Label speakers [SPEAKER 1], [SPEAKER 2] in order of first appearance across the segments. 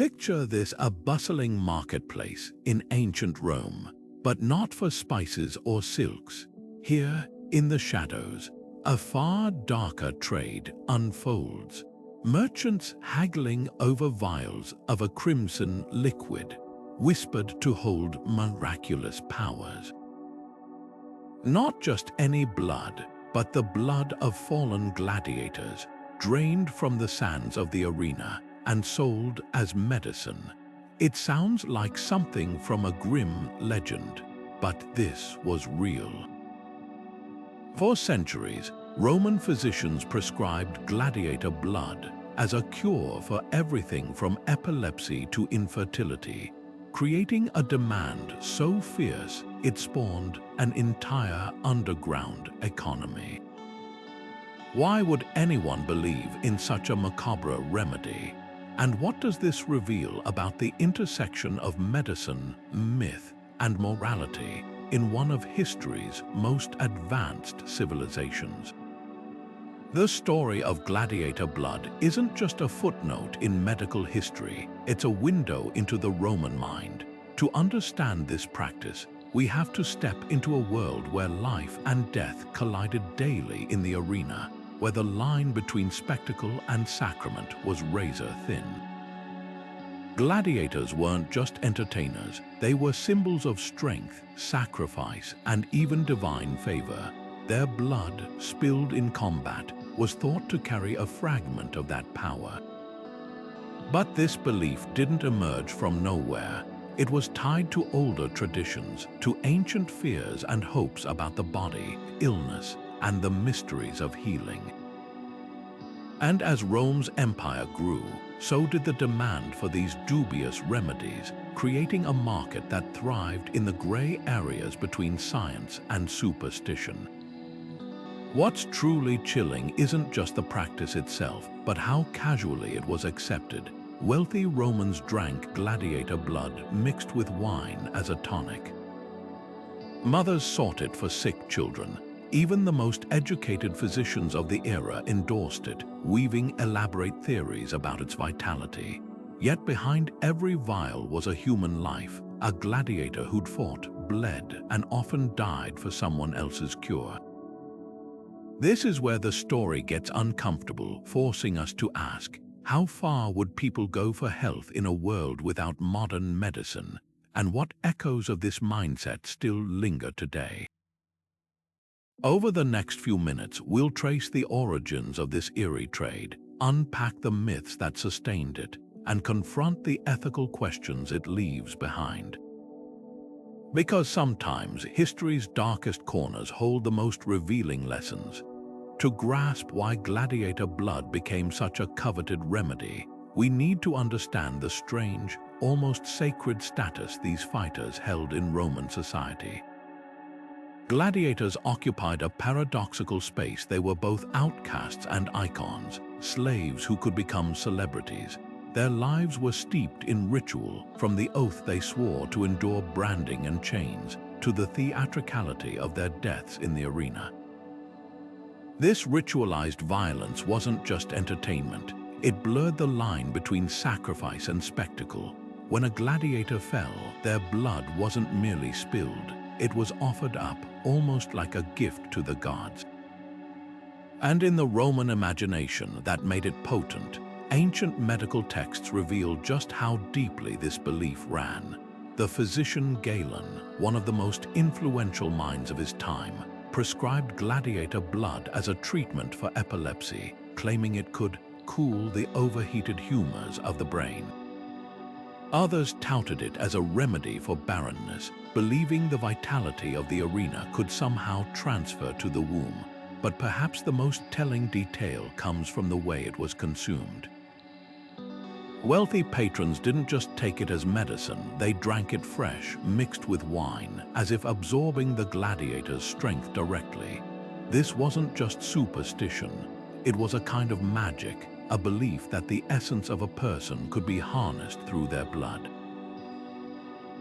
[SPEAKER 1] Picture this: a bustling marketplace in ancient Rome, but not for spices or silks. Here, in the shadows, a far darker trade unfolds. Merchants haggling over vials of a crimson liquid, whispered to hold miraculous powers. Not just any blood, but the blood of fallen gladiators, drained from the sands of the arena and sold as medicine. It sounds like something from a grim legend, but this was real. For centuries, Roman physicians prescribed gladiator blood as a cure for everything from epilepsy to infertility, creating a demand so fierce it spawned an entire underground economy. Why would anyone believe in such a macabre remedy? And what does this reveal about the intersection of medicine, myth, and morality in one of history's most advanced civilizations? The story of gladiator blood isn't just a footnote in medical history, it's a window into the Roman mind. To understand this practice, we have to step into a world where life and death collided daily in the arena, where the line between spectacle and sacrament was razor thin. Gladiators weren't just entertainers, they were symbols of strength, sacrifice, and even divine favor. Their blood, spilled in combat, was thought to carry a fragment of that power. But this belief didn't emerge from nowhere. It was tied to older traditions, to ancient fears and hopes about the body, illness, and the mysteries of healing. And as Rome's empire grew, so did the demand for these dubious remedies, creating a market that thrived in the gray areas between science and superstition. What's truly chilling isn't just the practice itself, but how casually it was accepted. Wealthy Romans drank gladiator blood mixed with wine as a tonic. Mothers sought it for sick children. Even the most educated physicians of the era endorsed it, weaving elaborate theories about its vitality. Yet behind every vial was a human life, a gladiator who'd fought, bled, and often died for someone else's cure. This is where the story gets uncomfortable, forcing us to ask, how far would people go for health in a world without modern medicine? And what echoes of this mindset still linger today? Over the next few minutes, we'll trace the origins of this eerie trade, unpack the myths that sustained it, and confront the ethical questions it leaves behind. Because sometimes history's darkest corners hold the most revealing lessons. To grasp why gladiator blood became such a coveted remedy, we need to understand the strange, almost sacred status these fighters held in Roman society. Gladiators occupied a paradoxical space. They were both outcasts and icons, slaves who could become celebrities. Their lives were steeped in ritual, from the oath they swore to endure branding and chains, to the theatricality of their deaths in the arena. This ritualized violence wasn't just entertainment. It blurred the line between sacrifice and spectacle. When a gladiator fell, their blood wasn't merely spilled. It was offered up, almost like a gift to the gods. And in the Roman imagination that made it potent, ancient medical texts reveal just how deeply this belief ran. The physician Galen, one of the most influential minds of his time, prescribed gladiator blood as a treatment for epilepsy, claiming it could cool the overheated humors of the brain. Others touted it as a remedy for barrenness, believing the vitality of the arena could somehow transfer to the womb. But perhaps the most telling detail comes from the way it was consumed. Wealthy patrons didn't just take it as medicine, they drank it fresh, mixed with wine, as if absorbing the gladiator's strength directly. This wasn't just superstition, it was a kind of magic, a belief that the essence of a person could be harnessed through their blood.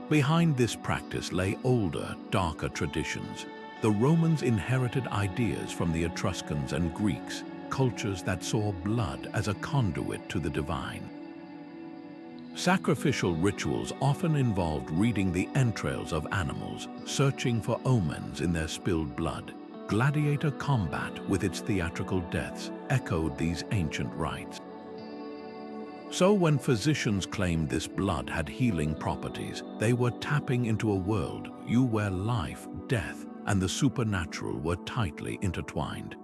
[SPEAKER 1] Behind this practice lay older, darker traditions. The Romans inherited ideas from the Etruscans and Greeks, cultures that saw blood as a conduit to the divine. Sacrificial rituals often involved reading the entrails of animals, searching for omens in their spilled blood. Gladiator combat, with its theatrical deaths, echoed these ancient rites. So when physicians claimed this blood had healing properties, they were tapping into a world where life, death, and the supernatural were tightly intertwined.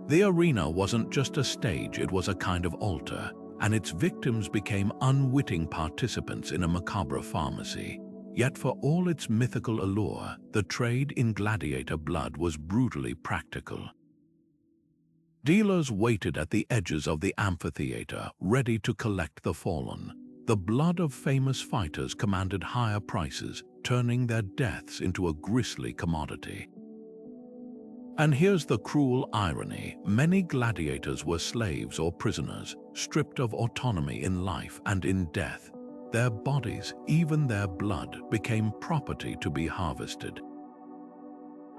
[SPEAKER 1] The arena wasn't just a stage, it was a kind of altar, and its victims became unwitting participants in a macabre pharmacy. Yet for all its mythical allure, the trade in gladiator blood was brutally practical. Dealers waited at the edges of the amphitheater, ready to collect the fallen. The blood of famous fighters commanded higher prices, turning their deaths into a grisly commodity. And here's the cruel irony: many gladiators were slaves or prisoners, stripped of autonomy in life and in death. Their bodies, even their blood, became property to be harvested.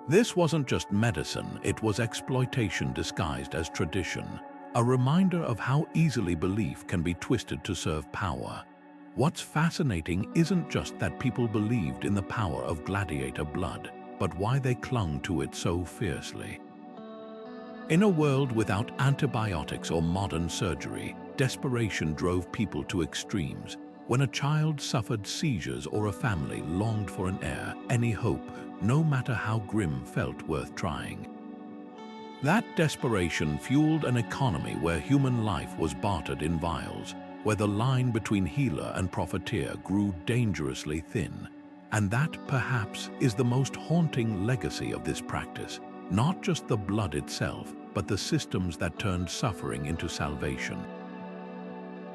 [SPEAKER 1] This wasn't just medicine, it was exploitation disguised as tradition, a reminder of how easily belief can be twisted to serve power. What's fascinating isn't just that people believed in the power of gladiator blood, but why they clung to it so fiercely. In a world without antibiotics or modern surgery, desperation drove people to extremes. When a child suffered seizures or a family longed for an heir, any hope, no matter how grim, felt worth trying. That desperation fueled an economy where human life was bartered in vials, where the line between healer and profiteer grew dangerously thin. And that, perhaps, is the most haunting legacy of this practice. Not just the blood itself, but the systems that turned suffering into salvation.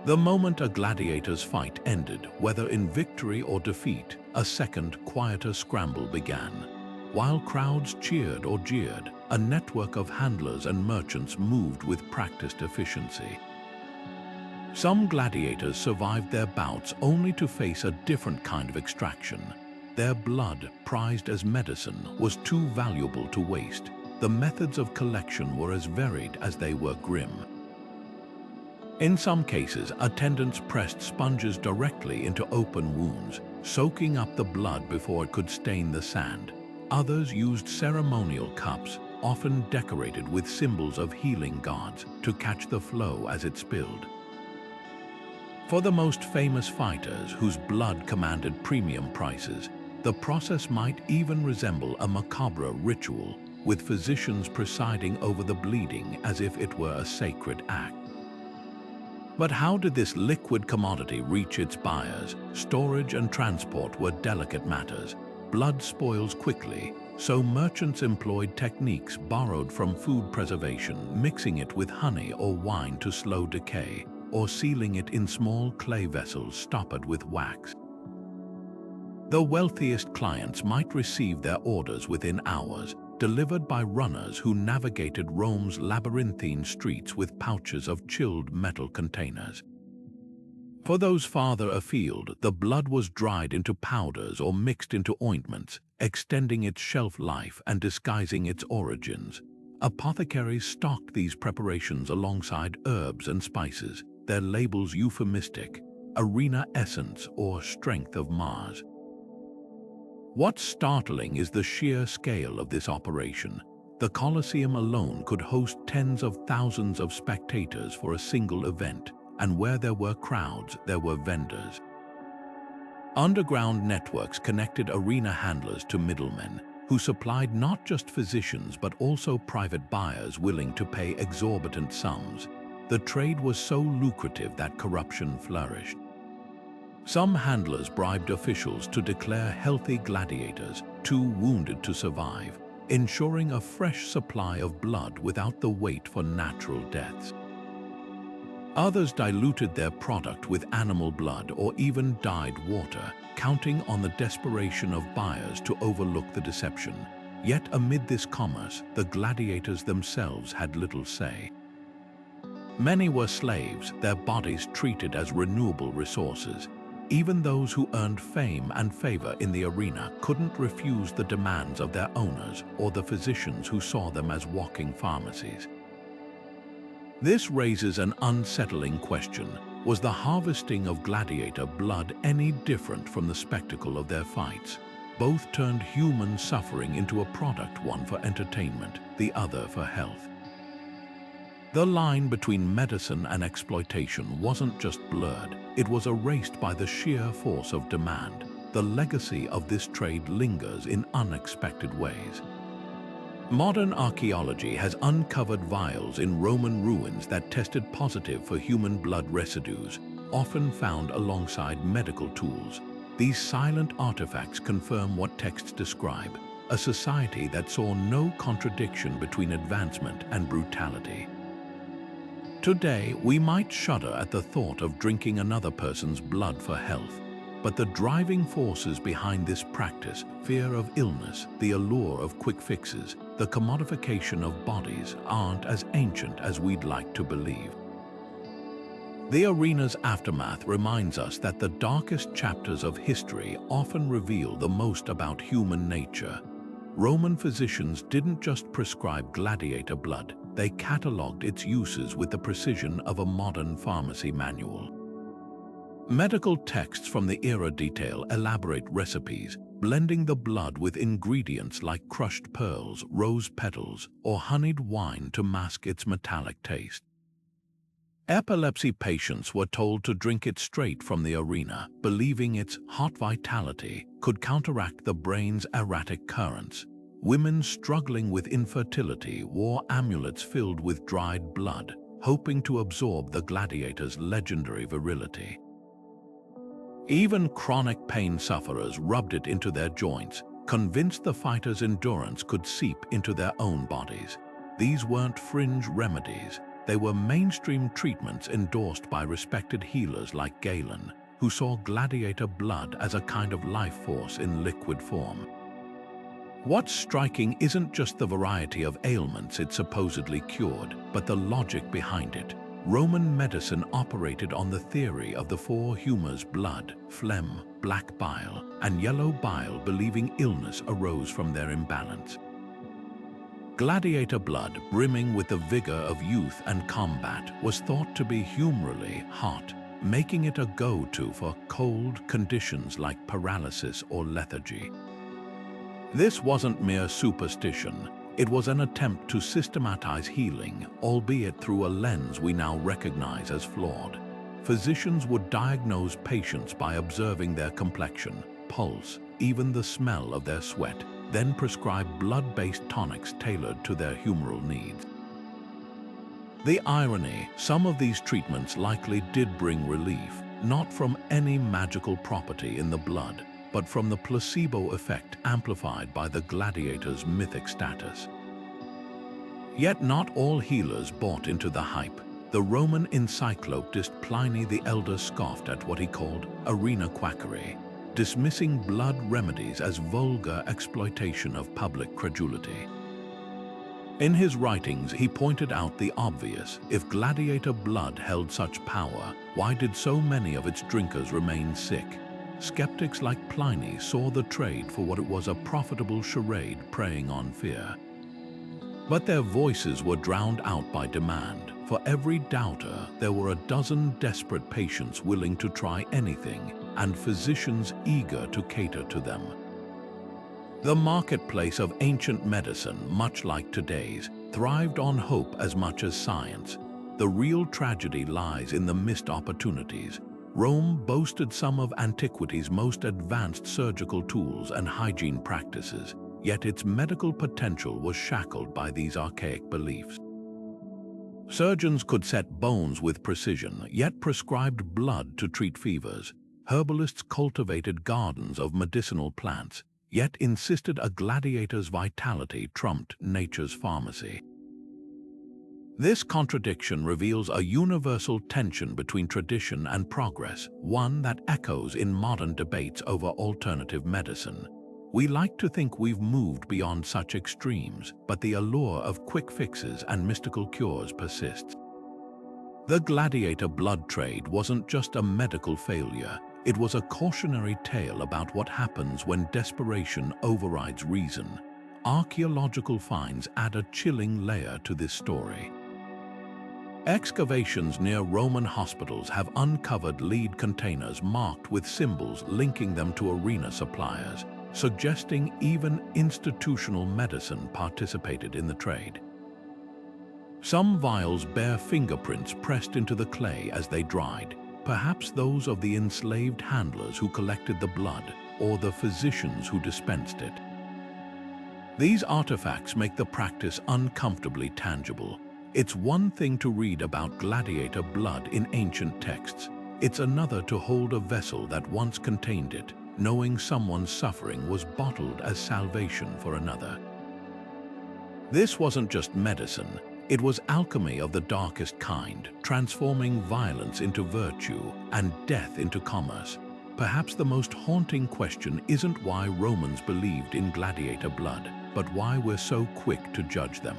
[SPEAKER 1] The moment a gladiator's fight ended, whether in victory or defeat, a second, quieter scramble began. While crowds cheered or jeered, a network of handlers and merchants moved with practiced efficiency. Some gladiators survived their bouts only to face a different kind of extraction. Their blood, prized as medicine, was too valuable to waste. The methods of collection were as varied as they were grim. In some cases, attendants pressed sponges directly into open wounds, soaking up the blood before it could stain the sand. Others used ceremonial cups, often decorated with symbols of healing gods, to catch the flow as it spilled. For the most famous fighters, whose blood commanded premium prices, the process might even resemble a macabre ritual, with physicians presiding over the bleeding as if it were a sacred act. But how did this liquid commodity reach its buyers? Storage and transport were delicate matters. Blood spoils quickly, so merchants employed techniques borrowed from food preservation, mixing it with honey or wine to slow decay, or sealing it in small clay vessels stoppered with wax. The wealthiest clients might receive their orders within hours, delivered by runners who navigated Rome's labyrinthine streets with pouches of chilled metal containers. For those farther afield, the blood was dried into powders or mixed into ointments, extending its shelf life and disguising its origins. Apothecaries stocked these preparations alongside herbs and spices, their labels euphemistic: arena essence or strength of Mars. What's startling is the sheer scale of this operation. The Colosseum alone could host tens of thousands of spectators for a single event, and where there were crowds, there were vendors. Underground networks connected arena handlers to middlemen, who supplied not just physicians but also private buyers willing to pay exorbitant sums. The trade was so lucrative that corruption flourished. Some handlers bribed officials to declare healthy gladiators too wounded to survive, ensuring a fresh supply of blood without the wait for natural deaths. Others diluted their product with animal blood or even dyed water, counting on the desperation of buyers to overlook the deception. Yet amid this commerce, the gladiators themselves had little say. Many were slaves, their bodies treated as renewable resources. Even those who earned fame and favor in the arena couldn't refuse the demands of their owners or the physicians who saw them as walking pharmacies. This raises an unsettling question. Was the harvesting of gladiator blood any different from the spectacle of their fights? Both turned human suffering into a product, one for entertainment, the other for health. The line between medicine and exploitation wasn't just blurred, it was erased by the sheer force of demand. The legacy of this trade lingers in unexpected ways. Modern archaeology has uncovered vials in Roman ruins that tested positive for human blood residues, often found alongside medical tools. These silent artifacts confirm what texts describe, a society that saw no contradiction between advancement and brutality. Today, we might shudder at the thought of drinking another person's blood for health, but the driving forces behind this practice, fear of illness, the allure of quick fixes, the commodification of bodies, aren't as ancient as we'd like to believe. The arena's aftermath reminds us that the darkest chapters of history often reveal the most about human nature. Roman physicians didn't just prescribe gladiator blood, they catalogued its uses with the precision of a modern pharmacy manual. Medical texts from the era detail elaborate recipes, blending the blood with ingredients like crushed pearls, rose petals, or honeyed wine to mask its metallic taste. Epilepsy patients were told to drink it straight from the arena, believing its hot vitality could counteract the brain's erratic currents. Women struggling with infertility wore amulets filled with dried blood, hoping to absorb the gladiator's legendary virility. Even chronic pain sufferers rubbed it into their joints, convinced the fighter's endurance could seep into their own bodies. These weren't fringe remedies, they were mainstream treatments endorsed by respected healers like Galen, who saw gladiator blood as a kind of life force in liquid form. What's striking isn't just the variety of ailments it supposedly cured, but the logic behind it. Roman medicine operated on the theory of the four humors: blood, phlegm, black bile, and yellow bile, believing illness arose from their imbalance. Gladiator blood, brimming with the vigor of youth and combat, was thought to be humorally hot, making it a go-to for cold conditions like paralysis or lethargy. This wasn't mere superstition. It was an attempt to systematize healing, albeit through a lens we now recognize as flawed. Physicians would diagnose patients by observing their complexion, pulse, even the smell of their sweat, then prescribe blood-based tonics tailored to their humoral needs. The irony, some of these treatments likely did bring relief, not from any magical property in the blood, but from the placebo effect amplified by the gladiator's mythic status. Yet not all healers bought into the hype. The Roman encyclopedist Pliny the Elder scoffed at what he called arena quackery, dismissing blood remedies as vulgar exploitation of public credulity. In his writings, he pointed out the obvious: if gladiator blood held such power, why did so many of its drinkers remain sick? Skeptics like Pliny saw the trade for what it was: a profitable charade preying on fear. But their voices were drowned out by demand. For every doubter, there were a dozen desperate patients willing to try anything, and physicians eager to cater to them. The marketplace of ancient medicine, much like today's, thrived on hope as much as science. The real tragedy lies in the missed opportunities. Rome boasted some of antiquity's most advanced surgical tools and hygiene practices, yet its medical potential was shackled by these archaic beliefs. Surgeons could set bones with precision, yet prescribed blood to treat fevers. Herbalists cultivated gardens of medicinal plants, yet insisted a gladiator's vitality trumped nature's pharmacy. This contradiction reveals a universal tension between tradition and progress, one that echoes in modern debates over alternative medicine. We like to think we've moved beyond such extremes, but the allure of quick fixes and mystical cures persists. The gladiator blood trade wasn't just a medical failure, it was a cautionary tale about what happens when desperation overrides reason. Archaeological finds add a chilling layer to this story. Excavations near Roman hospitals have uncovered lead containers marked with symbols linking them to arena suppliers, suggesting even institutional medicine participated in the trade. Some vials bear fingerprints pressed into the clay as they dried, perhaps those of the enslaved handlers who collected the blood or the physicians who dispensed it. These artifacts make the practice uncomfortably tangible. It's one thing to read about gladiator blood in ancient texts. It's another to hold a vessel that once contained it, knowing someone's suffering was bottled as salvation for another. This wasn't just medicine, it was alchemy of the darkest kind, transforming violence into virtue and death into commerce. Perhaps the most haunting question isn't why Romans believed in gladiator blood, but why we're so quick to judge them.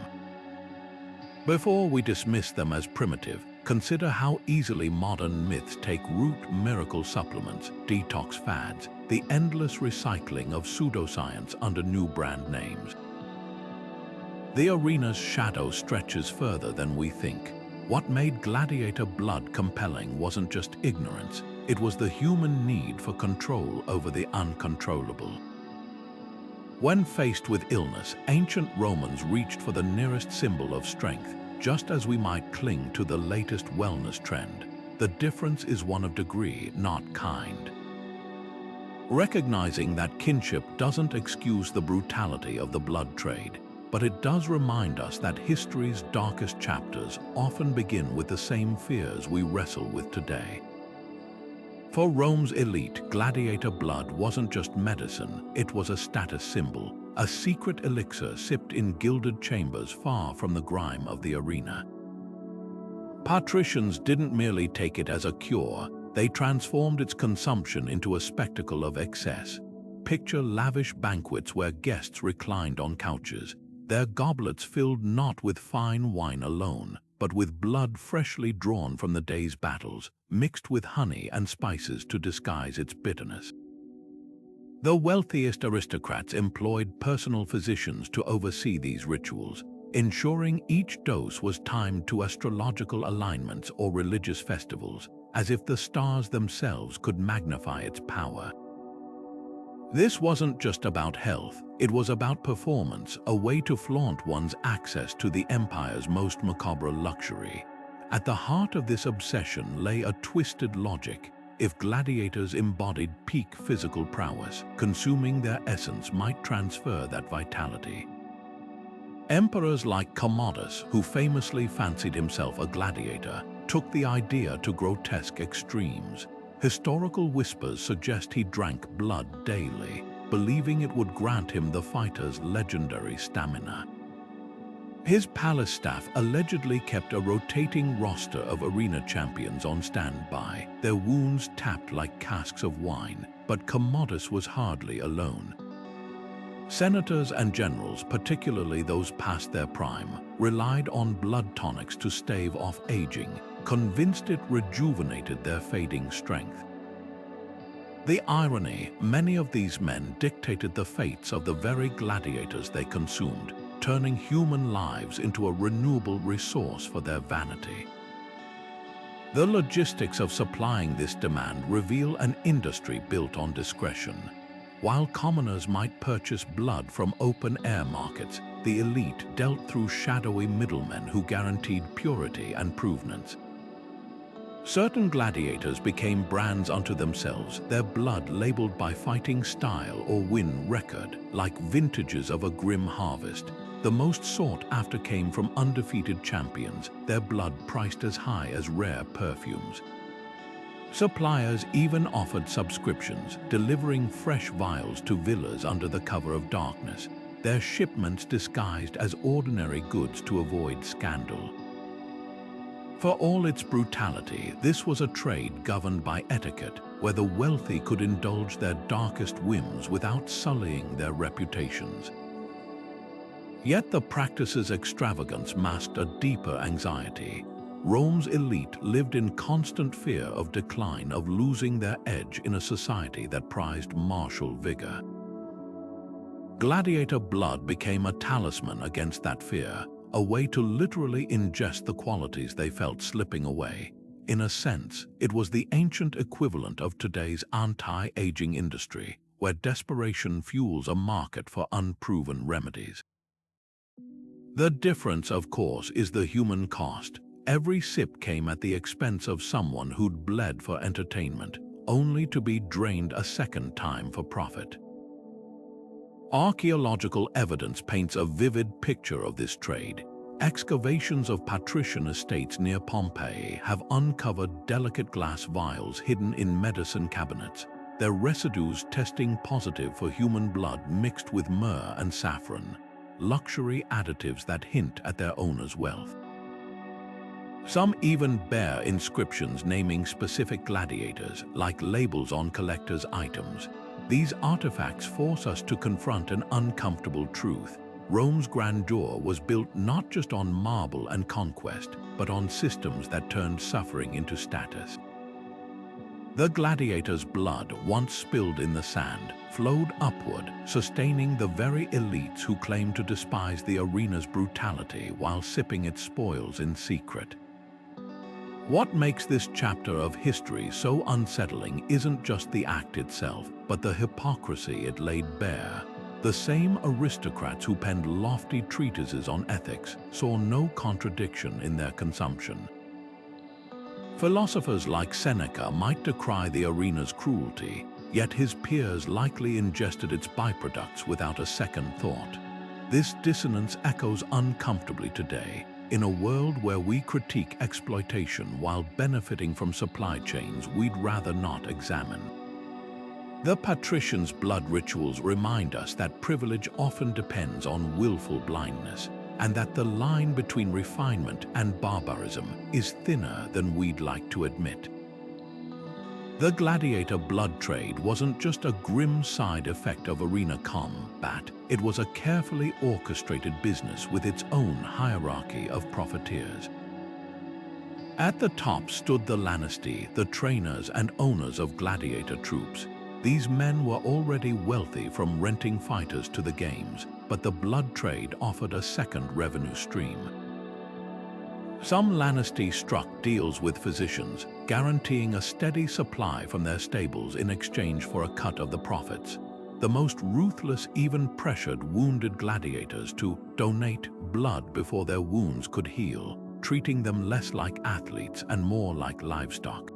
[SPEAKER 1] Before we dismiss them as primitive, consider how easily modern myths take root: miracle supplements, detox fads, the endless recycling of pseudoscience under new brand names. The arena's shadow stretches further than we think. What made gladiator blood compelling wasn't just ignorance, it was the human need for control over the uncontrollable. When faced with illness, ancient Romans reached for the nearest symbol of strength, just as we might cling to the latest wellness trend. The difference is one of degree, not kind. Recognizing that kinship doesn't excuse the brutality of the blood trade, but it does remind us that history's darkest chapters often begin with the same fears we wrestle with today. For Rome's elite, gladiator blood wasn't just medicine, it was a status symbol, a secret elixir sipped in gilded chambers far from the grime of the arena. Patricians didn't merely take it as a cure, they transformed its consumption into a spectacle of excess. Picture lavish banquets where guests reclined on couches, their goblets filled not with fine wine alone, but with blood freshly drawn from the day's battles, mixed with honey and spices to disguise its bitterness. The wealthiest aristocrats employed personal physicians to oversee these rituals, ensuring each dose was timed to astrological alignments or religious festivals, as if the stars themselves could magnify its power. This wasn't just about health, it was about performance, a way to flaunt one's access to the empire's most macabre luxury. At the heart of this obsession lay a twisted logic. If gladiators embodied peak physical prowess, consuming their essence might transfer that vitality. Emperors like Commodus, who famously fancied himself a gladiator, took the idea to grotesque extremes. Historical whispers suggest he drank blood daily, believing it would grant him the fighter's legendary stamina. His palace staff allegedly kept a rotating roster of arena champions on standby, their wounds tapped like casks of wine, but Commodus was hardly alone. Senators and generals, particularly those past their prime, relied on blood tonics to stave off aging, convinced it rejuvenated their fading strength. The irony, many of these men dictated the fates of the very gladiators they consumed, turning human lives into a renewable resource for their vanity. The logistics of supplying this demand reveal an industry built on discretion. While commoners might purchase blood from open-air markets, the elite dealt through shadowy middlemen who guaranteed purity and provenance. Certain gladiators became brands unto themselves, their blood labeled by fighting style or win record, like vintages of a grim harvest. The most sought after came from undefeated champions, their blood priced as high as rare perfumes. Suppliers even offered subscriptions, delivering fresh vials to villas under the cover of darkness, their shipments disguised as ordinary goods to avoid scandal. For all its brutality, this was a trade governed by etiquette, where the wealthy could indulge their darkest whims without sullying their reputations. Yet the practice's extravagance masked a deeper anxiety. Rome's elite lived in constant fear of decline, of losing their edge in a society that prized martial vigor. Gladiator blood became a talisman against that fear, a way to literally ingest the qualities they felt slipping away. In a sense, it was the ancient equivalent of today's anti-aging industry, where desperation fuels a market for unproven remedies. The difference, of course, is the human cost. Every sip came at the expense of someone who'd bled for entertainment, only to be drained a second time for profit. Archaeological evidence paints a vivid picture of this trade. Excavations of patrician estates near Pompeii have uncovered delicate glass vials hidden in medicine cabinets, their residues testing positive for human blood mixed with myrrh and saffron, luxury additives that hint at their owner's wealth. Some even bear inscriptions naming specific gladiators, like labels on collectors' items. These artifacts force us to confront an uncomfortable truth. Rome's grandeur was built not just on marble and conquest, but on systems that turned suffering into status. The gladiators' blood, once spilled in the sand, flowed upward, sustaining the very elites who claimed to despise the arena's brutality while sipping its spoils in secret. What makes this chapter of history so unsettling isn't just the act itself, but the hypocrisy it laid bare. The same aristocrats who penned lofty treatises on ethics saw no contradiction in their consumption. Philosophers like Seneca might decry the arena's cruelty, yet his peers likely ingested its byproducts without a second thought. This dissonance echoes uncomfortably today, in a world where we critique exploitation while benefiting from supply chains we'd rather not examine. The patricians' blood rituals remind us that privilege often depends on willful blindness, and that the line between refinement and barbarism is thinner than we'd like to admit. The gladiator blood trade wasn't just a grim side effect of arena combat, it was a carefully orchestrated business with its own hierarchy of profiteers. At the top stood the Lanisti, the trainers and owners of gladiator troops. These men were already wealthy from renting fighters to the games, but the blood trade offered a second revenue stream. Some Lanisti struck deals with physicians, guaranteeing a steady supply from their stables in exchange for a cut of the profits. The most ruthless even pressured wounded gladiators to donate blood before their wounds could heal, treating them less like athletes and more like livestock.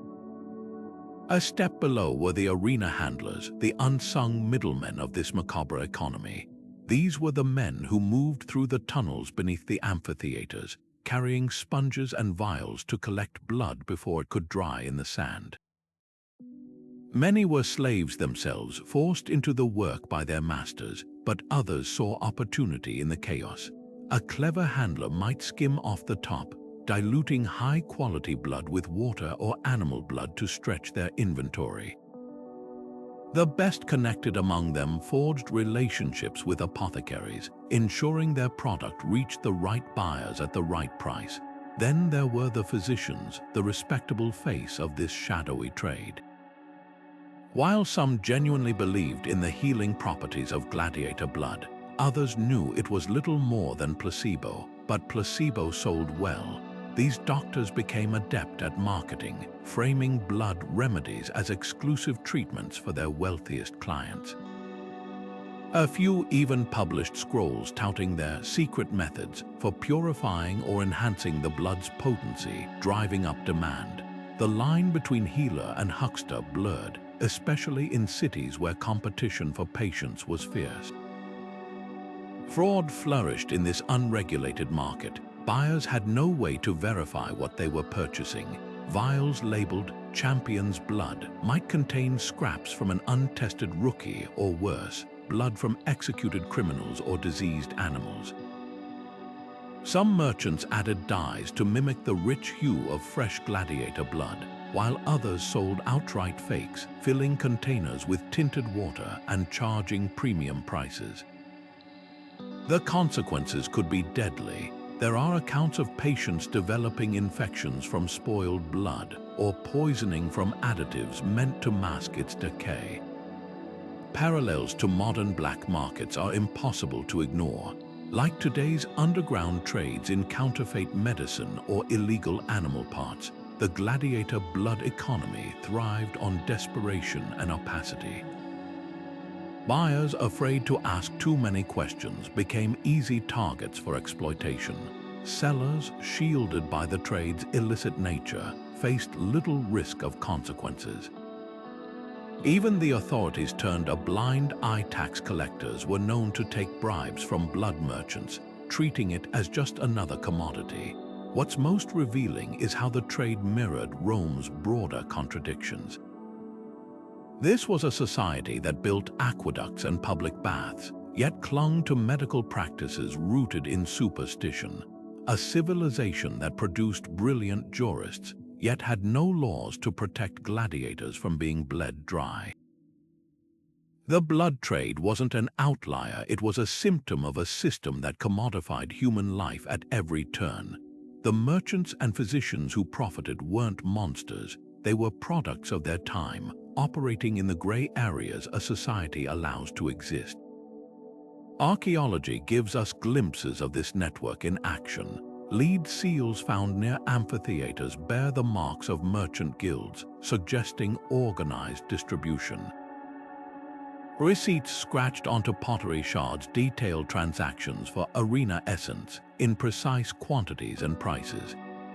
[SPEAKER 1] A step below were the arena handlers, the unsung middlemen of this macabre economy. These were the men who moved through the tunnels beneath the amphitheaters, carrying sponges and vials to collect blood before it could dry in the sand. Many were slaves themselves, forced into the work by their masters, but others saw opportunity in the chaos. A clever handler might skim off the top, diluting high-quality blood with water or animal blood to stretch their inventory. The best connected among them forged relationships with apothecaries, ensuring their product reached the right buyers at the right price. Then there were the physicians, the respectable face of this shadowy trade. While some genuinely believed in the healing properties of gladiator blood, others knew it was little more than placebo, but placebo sold well. These doctors became adept at marketing, framing blood remedies as exclusive treatments for their wealthiest clients. A few even published scrolls touting their secret methods for purifying or enhancing the blood's potency, driving up demand. The line between healer and huckster blurred, especially in cities where competition for patients was fierce. Fraud flourished in this unregulated market. Buyers had no way to verify what they were purchasing. Vials labeled "Champion's Blood" might contain scraps from an untested rookie or worse, blood from executed criminals or diseased animals. Some merchants added dyes to mimic the rich hue of fresh gladiator blood, while others sold outright fakes, filling containers with tinted water and charging premium prices. The consequences could be deadly. There are accounts of patients developing infections from spoiled blood or poisoning from additives meant to mask its decay. Parallels to modern black markets are impossible to ignore. Like today's underground trades in counterfeit medicine or illegal animal parts, the gladiator blood economy thrived on desperation and opacity. Buyers afraid to ask too many questions became easy targets for exploitation. Sellers, shielded by the trade's illicit nature, faced little risk of consequences. Even the authorities turned a blind eye. Tax collectors were known to take bribes from blood merchants, treating it as just another commodity. What's most revealing is how the trade mirrored Rome's broader contradictions. This was a society that built aqueducts and public baths, yet clung to medical practices rooted in superstition. A civilization that produced brilliant jurists, yet had no laws to protect gladiators from being bled dry. The blood trade wasn't an outlier, it was a symptom of a system that commodified human life at every turn. The merchants and physicians who profited weren't monsters, they were products of their time, operating in the gray areas a society allows to exist. Archaeology gives us glimpses of this network in action. Lead seals found near amphitheaters bear the marks of merchant guilds, suggesting organized distribution. Receipts scratched onto pottery shards detail transactions for arena essence in precise quantities and prices.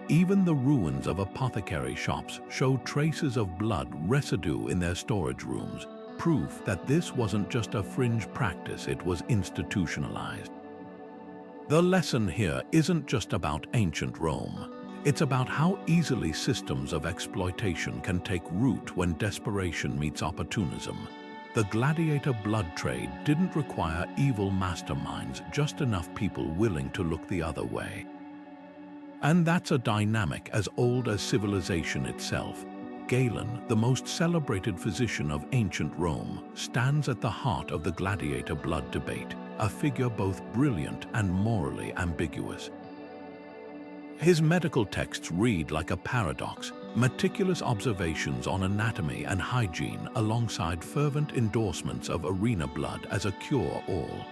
[SPEAKER 1] Even the ruins of apothecary shops show traces of blood residue in their storage rooms, proof that this wasn't just a fringe practice, it was institutionalized. The lesson here isn't just about ancient Rome. It's about how easily systems of exploitation can take root when desperation meets opportunism. The gladiator blood trade didn't require evil masterminds, just enough people willing to look the other way. And that's a dynamic as old as civilization itself. Galen, the most celebrated physician of ancient Rome, stands at the heart of the gladiator blood debate, a figure both brilliant and morally ambiguous. His medical texts read like a paradox, meticulous observations on anatomy and hygiene alongside fervent endorsements of arena blood as a cure-all.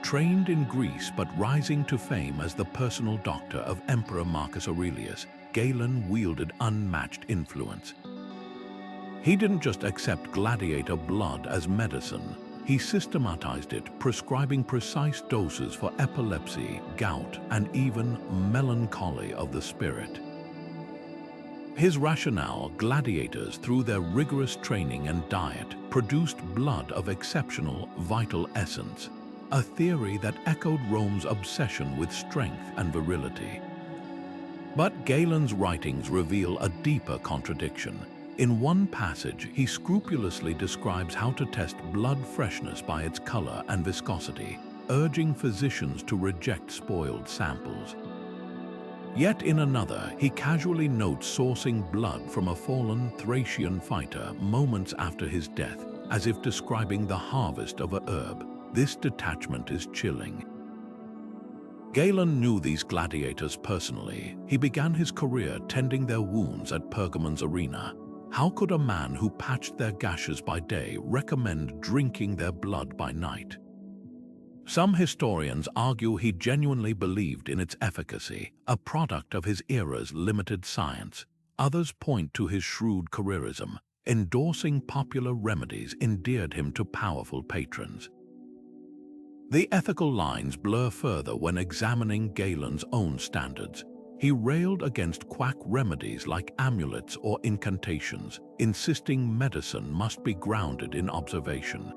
[SPEAKER 1] Trained in Greece but rising to fame as the personal doctor of Emperor Marcus Aurelius, Galen wielded unmatched influence. He didn't just accept gladiator blood as medicine, he systematized it, prescribing precise doses for epilepsy, gout, and even melancholy of the spirit. His rationale, gladiators, through their rigorous training and diet, produced blood of exceptional, vital essence, a theory that echoed Rome's obsession with strength and virility. But Galen's writings reveal a deeper contradiction. In one passage, he scrupulously describes how to test blood freshness by its color and viscosity, urging physicians to reject spoiled samples. Yet in another, he casually notes sourcing blood from a fallen Thracian fighter moments after his death, as if describing the harvest of a herb. This detachment is chilling. Galen knew these gladiators personally. He began his career tending their wounds at Pergamon's arena. How could a man who patched their gashes by day recommend drinking their blood by night? Some historians argue he genuinely believed in its efficacy, a product of his era's limited science. Others point to his shrewd careerism. Endorsing popular remedies endeared him to powerful patrons. The ethical lines blur further when examining Galen's own standards. He railed against quack remedies like amulets or incantations, insisting medicine must be grounded in observation.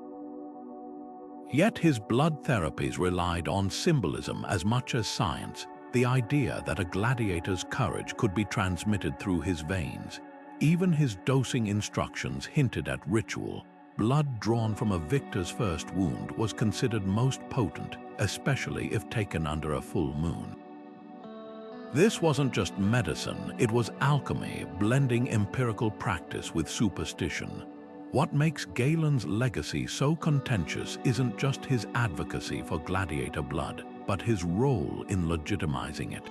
[SPEAKER 1] Yet his blood therapies relied on symbolism as much as science, the idea that a gladiator's courage could be transmitted through his veins. Even his dosing instructions hinted at ritual. Blood drawn from a victor's first wound was considered most potent, especially if taken under a full moon. This wasn't just medicine, it was alchemy, blending empirical practice with superstition. What makes Galen's legacy so contentious isn't just his advocacy for gladiator blood, but his role in legitimizing it.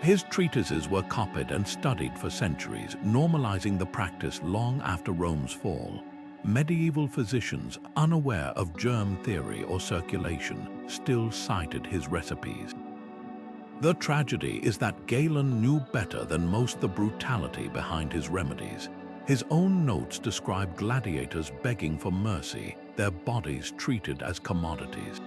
[SPEAKER 1] His treatises were copied and studied for centuries, normalizing the practice long after Rome's fall. medieval physicians, unaware of germ theory or circulation, still cited his recipes. The tragedy is that Galen knew better than most the brutality behind his remedies. His own notes describe gladiators begging for mercy, their bodies treated as commodities.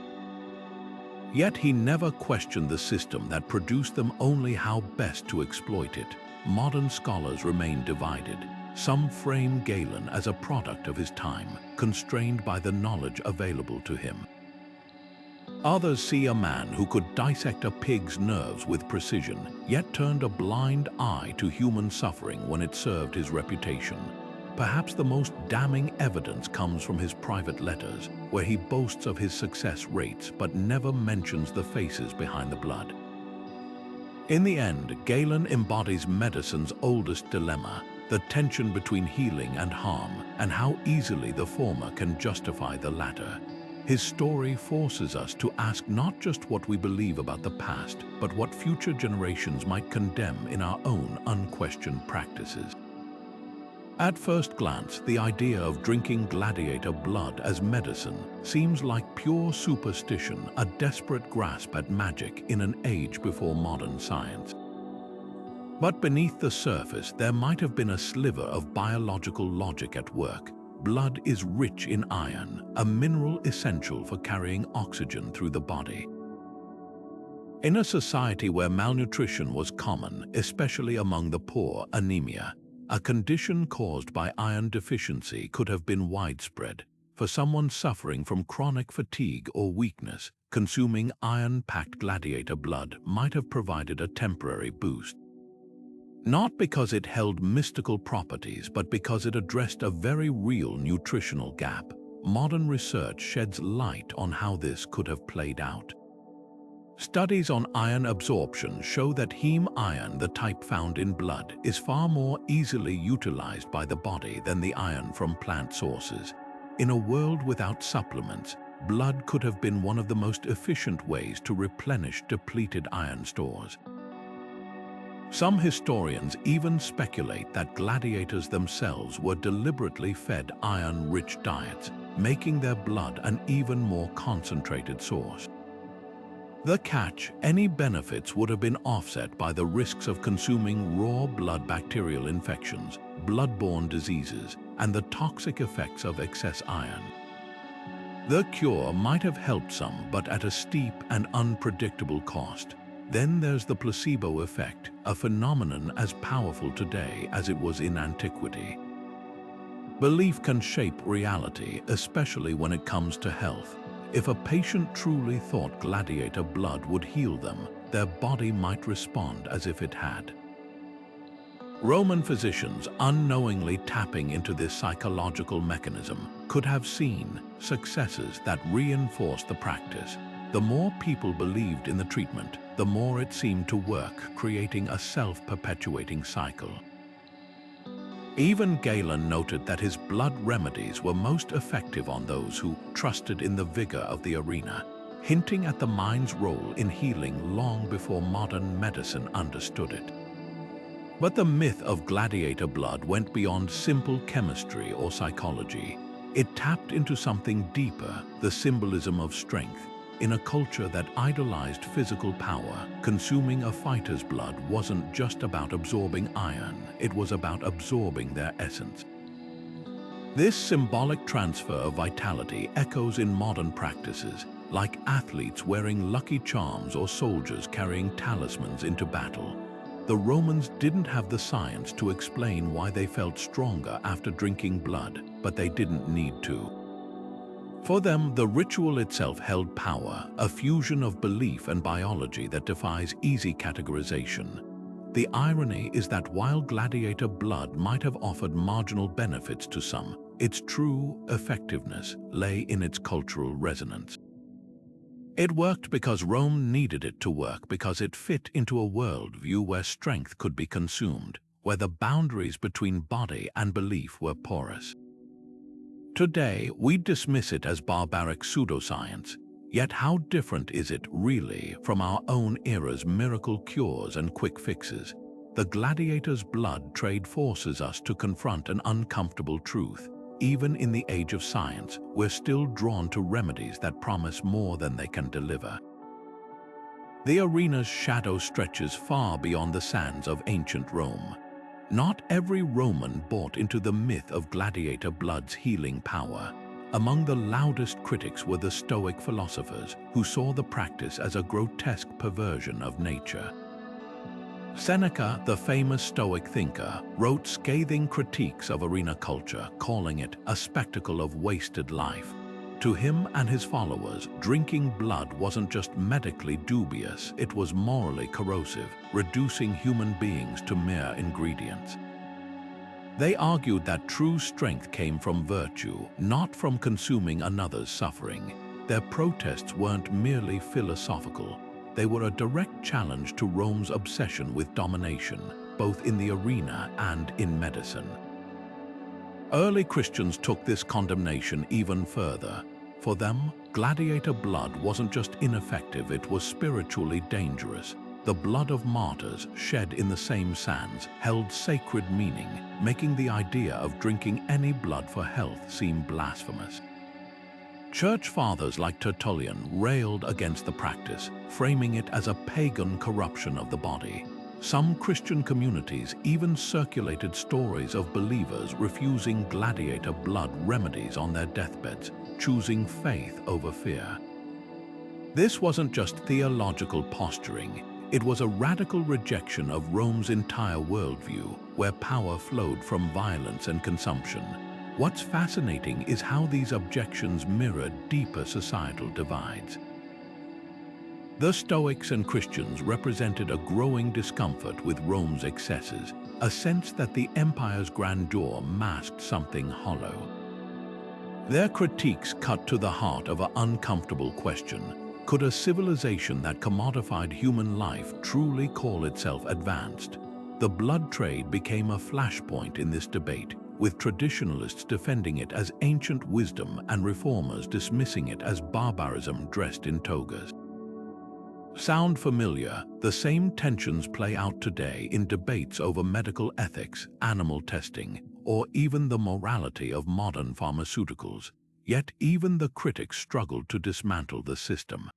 [SPEAKER 1] Yet he never questioned the system that produced them, only how best to exploit it. Modern scholars remain divided. Some frame Galen as a product of his time, constrained by the knowledge available to him. Others see a man who could dissect a pig's nerves with precision, yet turned a blind eye to human suffering when it served his reputation. Perhaps the most damning evidence comes from his private letters, where he boasts of his success rates but never mentions the faces behind the blood. In the end, Galen embodies medicine's oldest dilemma, the tension between healing and harm, and how easily the former can justify the latter. His story forces us to ask not just what we believe about the past, but what future generations might condemn in our own unquestioned practices. At first glance, the idea of drinking gladiator blood as medicine seems like pure superstition, a desperate grasp at magic in an age before modern science. But beneath the surface, there might have been a sliver of biological logic at work. Blood is rich in iron, a mineral essential for carrying oxygen through the body. In a society where malnutrition was common, especially among the poor, anemia, a condition caused by iron deficiency, could have been widespread. For someone suffering from chronic fatigue or weakness, consuming iron-packed gladiator blood might have provided a temporary boost. Not because it held mystical properties, but because it addressed a very real nutritional gap. Modern research sheds light on how this could have played out. Studies on iron absorption show that heme iron, the type found in blood, is far more easily utilized by the body than the iron from plant sources. In a world without supplements, blood could have been one of the most efficient ways to replenish depleted iron stores. Some historians even speculate that gladiators themselves were deliberately fed iron-rich diets, making their blood an even more concentrated source. The catch: any benefits would have been offset by the risks of consuming raw blood, bacterial infections, blood-borne diseases, and the toxic effects of excess iron. The cure might have helped some, but at a steep and unpredictable cost. Then there's the placebo effect, a phenomenon as powerful today as it was in antiquity. Belief can shape reality, especially when it comes to health. If a patient truly thought gladiator blood would heal them, their body might respond as if it had. Roman physicians, unknowingly tapping into this psychological mechanism, could have seen successes that reinforced the practice. The more people believed in the treatment, the more it seemed to work, creating a self-perpetuating cycle. Even Galen noted that his blood remedies were most effective on those who trusted in the vigor of the arena, hinting at the mind's role in healing long before modern medicine understood it. But the myth of gladiator blood went beyond simple chemistry or psychology. It tapped into something deeper, the symbolism of strength. In a culture that idolized physical power, consuming a fighter's blood wasn't just about absorbing iron, it was about absorbing their essence. This symbolic transfer of vitality echoes in modern practices, like athletes wearing lucky charms or soldiers carrying talismans into battle. The Romans didn't have the science to explain why they felt stronger after drinking blood, but they didn't need to. For them, the ritual itself held power, a fusion of belief and biology that defies easy categorization. The irony is that while gladiator blood might have offered marginal benefits to some, its true effectiveness lay in its cultural resonance. It worked because Rome needed it to work, because it fit into a worldview where strength could be consumed, where the boundaries between body and belief were porous. Today, we dismiss it as barbaric pseudoscience, yet how different is it really from our own era's miracle cures and quick fixes? The gladiator's blood trade forces us to confront an uncomfortable truth. even in the age of science, we're still drawn to remedies that promise more than they can deliver. The arena's shadow stretches far beyond the sands of ancient Rome. Not every Roman bought into the myth of gladiator blood's healing power. Among the loudest critics were the Stoic philosophers, who saw the practice as a grotesque perversion of nature. Seneca, the famous Stoic thinker, wrote scathing critiques of arena culture, calling it a spectacle of wasted life. To him and his followers, drinking blood wasn't just medically dubious, it was morally corrosive, reducing human beings to mere ingredients. They argued that true strength came from virtue, not from consuming another's suffering. Their protests weren't merely philosophical. They were a direct challenge to Rome's obsession with domination, both in the arena and in medicine. Early Christians took this condemnation even further. For them, gladiator blood wasn't just ineffective, it was spiritually dangerous. The blood of martyrs, shed in the same sands, held sacred meaning, making the idea of drinking any blood for health seem blasphemous. Church fathers like Tertullian railed against the practice, framing it as a pagan corruption of the body. Some Christian communities even circulated stories of believers refusing gladiator blood remedies on their deathbeds, choosing faith over fear. This wasn't just theological posturing. It was a radical rejection of Rome's entire worldview, where power flowed from violence and consumption. What's fascinating is how these objections mirrored deeper societal divides. The Stoics and Christians represented a growing discomfort with Rome's excesses, a sense that the empire's grandeur masked something hollow. Their critiques cut to the heart of an uncomfortable question: could a civilization that commodified human life truly call itself advanced? The blood trade became a flashpoint in this debate, with traditionalists defending it as ancient wisdom and reformers dismissing it as barbarism dressed in togas. Sound familiar? The same tensions play out today in debates over medical ethics, animal testing, or even the morality of modern pharmaceuticals. Yet even the critics struggled to dismantle the system.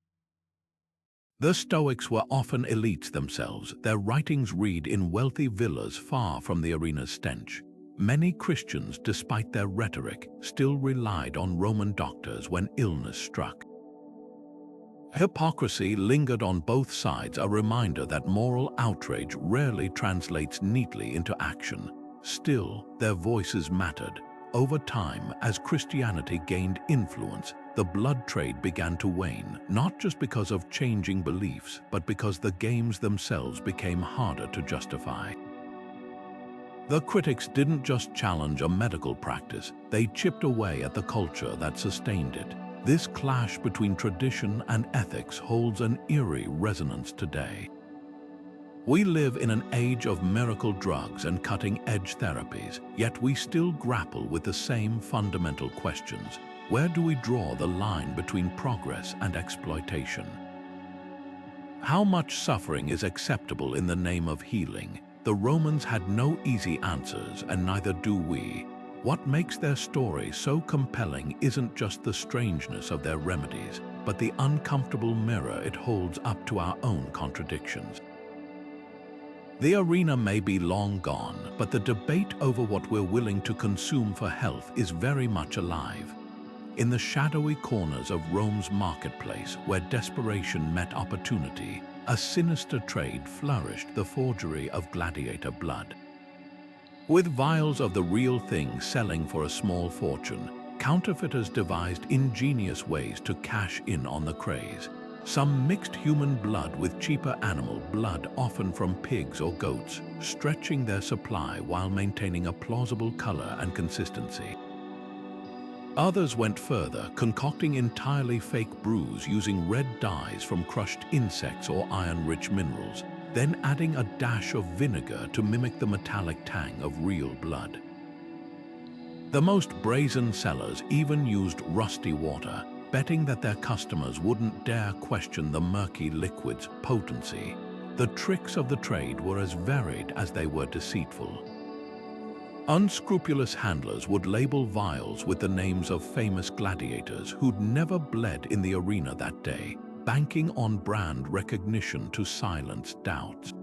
[SPEAKER 1] The Stoics were often elites themselves, their writings read in wealthy villas far from the arena's stench. Many Christians, despite their rhetoric, still relied on Roman doctors when illness struck. Hypocrisy lingered on both sides, a reminder that moral outrage rarely translates neatly into action. Still, their voices mattered. Over time, as Christianity gained influence, the blood trade began to wane, not just because of changing beliefs, but because the games themselves became harder to justify. The critics didn't just challenge a medical practice, they chipped away at the culture that sustained it. This clash between tradition and ethics holds an eerie resonance today. We live in an age of miracle drugs and cutting-edge therapies, yet we still grapple with the same fundamental questions. Where do we draw the line between progress and exploitation? How much suffering is acceptable in the name of healing? The Romans had no easy answers, and neither do we. What makes their story so compelling isn't just the strangeness of their remedies, but the uncomfortable mirror it holds up to our own contradictions. The arena may be long gone, but the debate over what we're willing to consume for health is very much alive. In the shadowy corners of Rome's marketplace, where desperation met opportunity, a sinister trade flourished: the forgery of gladiator blood. With vials of the real thing selling for a small fortune, counterfeiters devised ingenious ways to cash in on the craze. Some mixed human blood with cheaper animal blood, often from pigs or goats, stretching their supply while maintaining a plausible color and consistency. Others went further, concocting entirely fake brews using red dyes from crushed insects or iron-rich minerals, then adding a dash of vinegar to mimic the metallic tang of real blood. The most brazen sellers even used rusty water, betting that their customers wouldn't dare question the murky liquid's potency. The tricks of the trade were as varied as they were deceitful. Unscrupulous handlers would label vials with the names of famous gladiators who'd never bled in the arena that day, banking on brand recognition to silence doubts.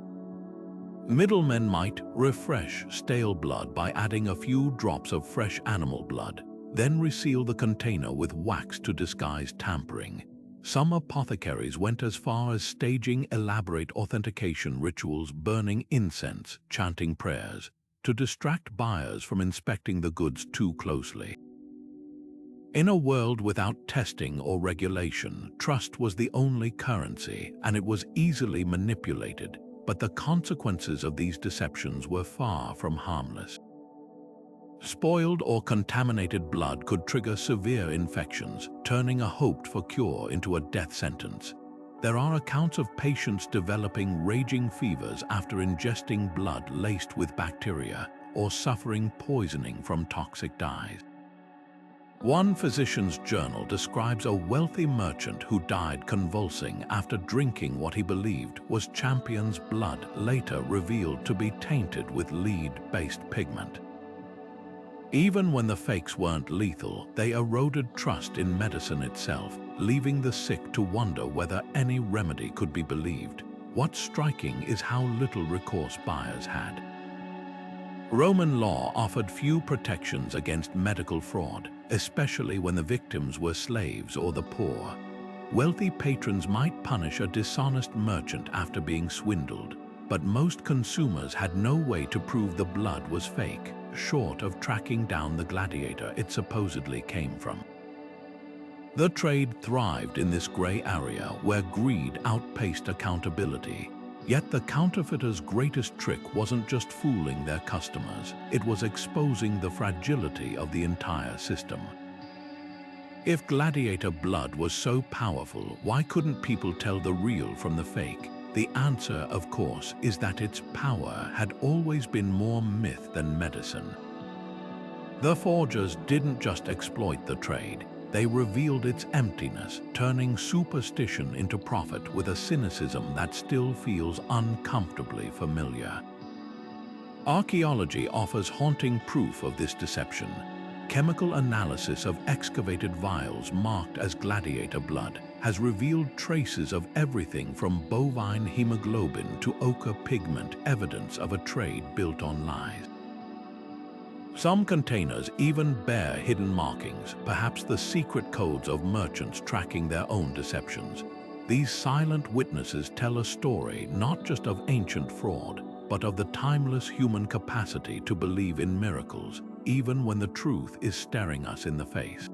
[SPEAKER 1] Middlemen might refresh stale blood by adding a few drops of fresh animal blood, then reseal the container with wax to disguise tampering. Some apothecaries went as far as staging elaborate authentication rituals, burning incense, chanting prayers, to distract buyers from inspecting the goods too closely. In a world without testing or regulation, trust was the only currency, and it was easily manipulated, but the consequences of these deceptions were far from harmless. Spoiled or contaminated blood could trigger severe infections, turning a hoped-for cure into a death sentence. There are accounts of patients developing raging fevers after ingesting blood laced with bacteria or suffering poisoning from toxic dyes. One physician's journal describes a wealthy merchant who died convulsing after drinking what he believed was champion's blood, later revealed to be tainted with lead-based pigment. Even when the fakes weren't lethal, they eroded trust in medicine itself, leaving the sick to wonder whether any remedy could be believed. What's striking is how little recourse buyers had. Roman law offered few protections against medical fraud, especially when the victims were slaves or the poor. Wealthy patrons might punish a dishonest merchant after being swindled, but most consumers had no way to prove the blood was fake, short of tracking down the gladiator it supposedly came from. The trade thrived in this gray area where greed outpaced accountability. Yet the counterfeiter's greatest trick wasn't just fooling their customers, it was exposing the fragility of the entire system. If gladiator blood was so powerful, why couldn't people tell the real from the fake? The answer, of course, is that its power had always been more myth than medicine. The forgers didn't just exploit the trade, they revealed its emptiness, turning superstition into profit with a cynicism that still feels uncomfortably familiar. Archaeology offers haunting proof of this deception. Chemical analysis of excavated vials marked as gladiator blood has revealed traces of everything from bovine hemoglobin to ochre pigment, evidence of a trade built on lies. Some containers even bear hidden markings, perhaps the secret codes of merchants tracking their own deceptions. These silent witnesses tell a story not just of ancient fraud, but of the timeless human capacity to believe in miracles, even when the truth is staring us in the face.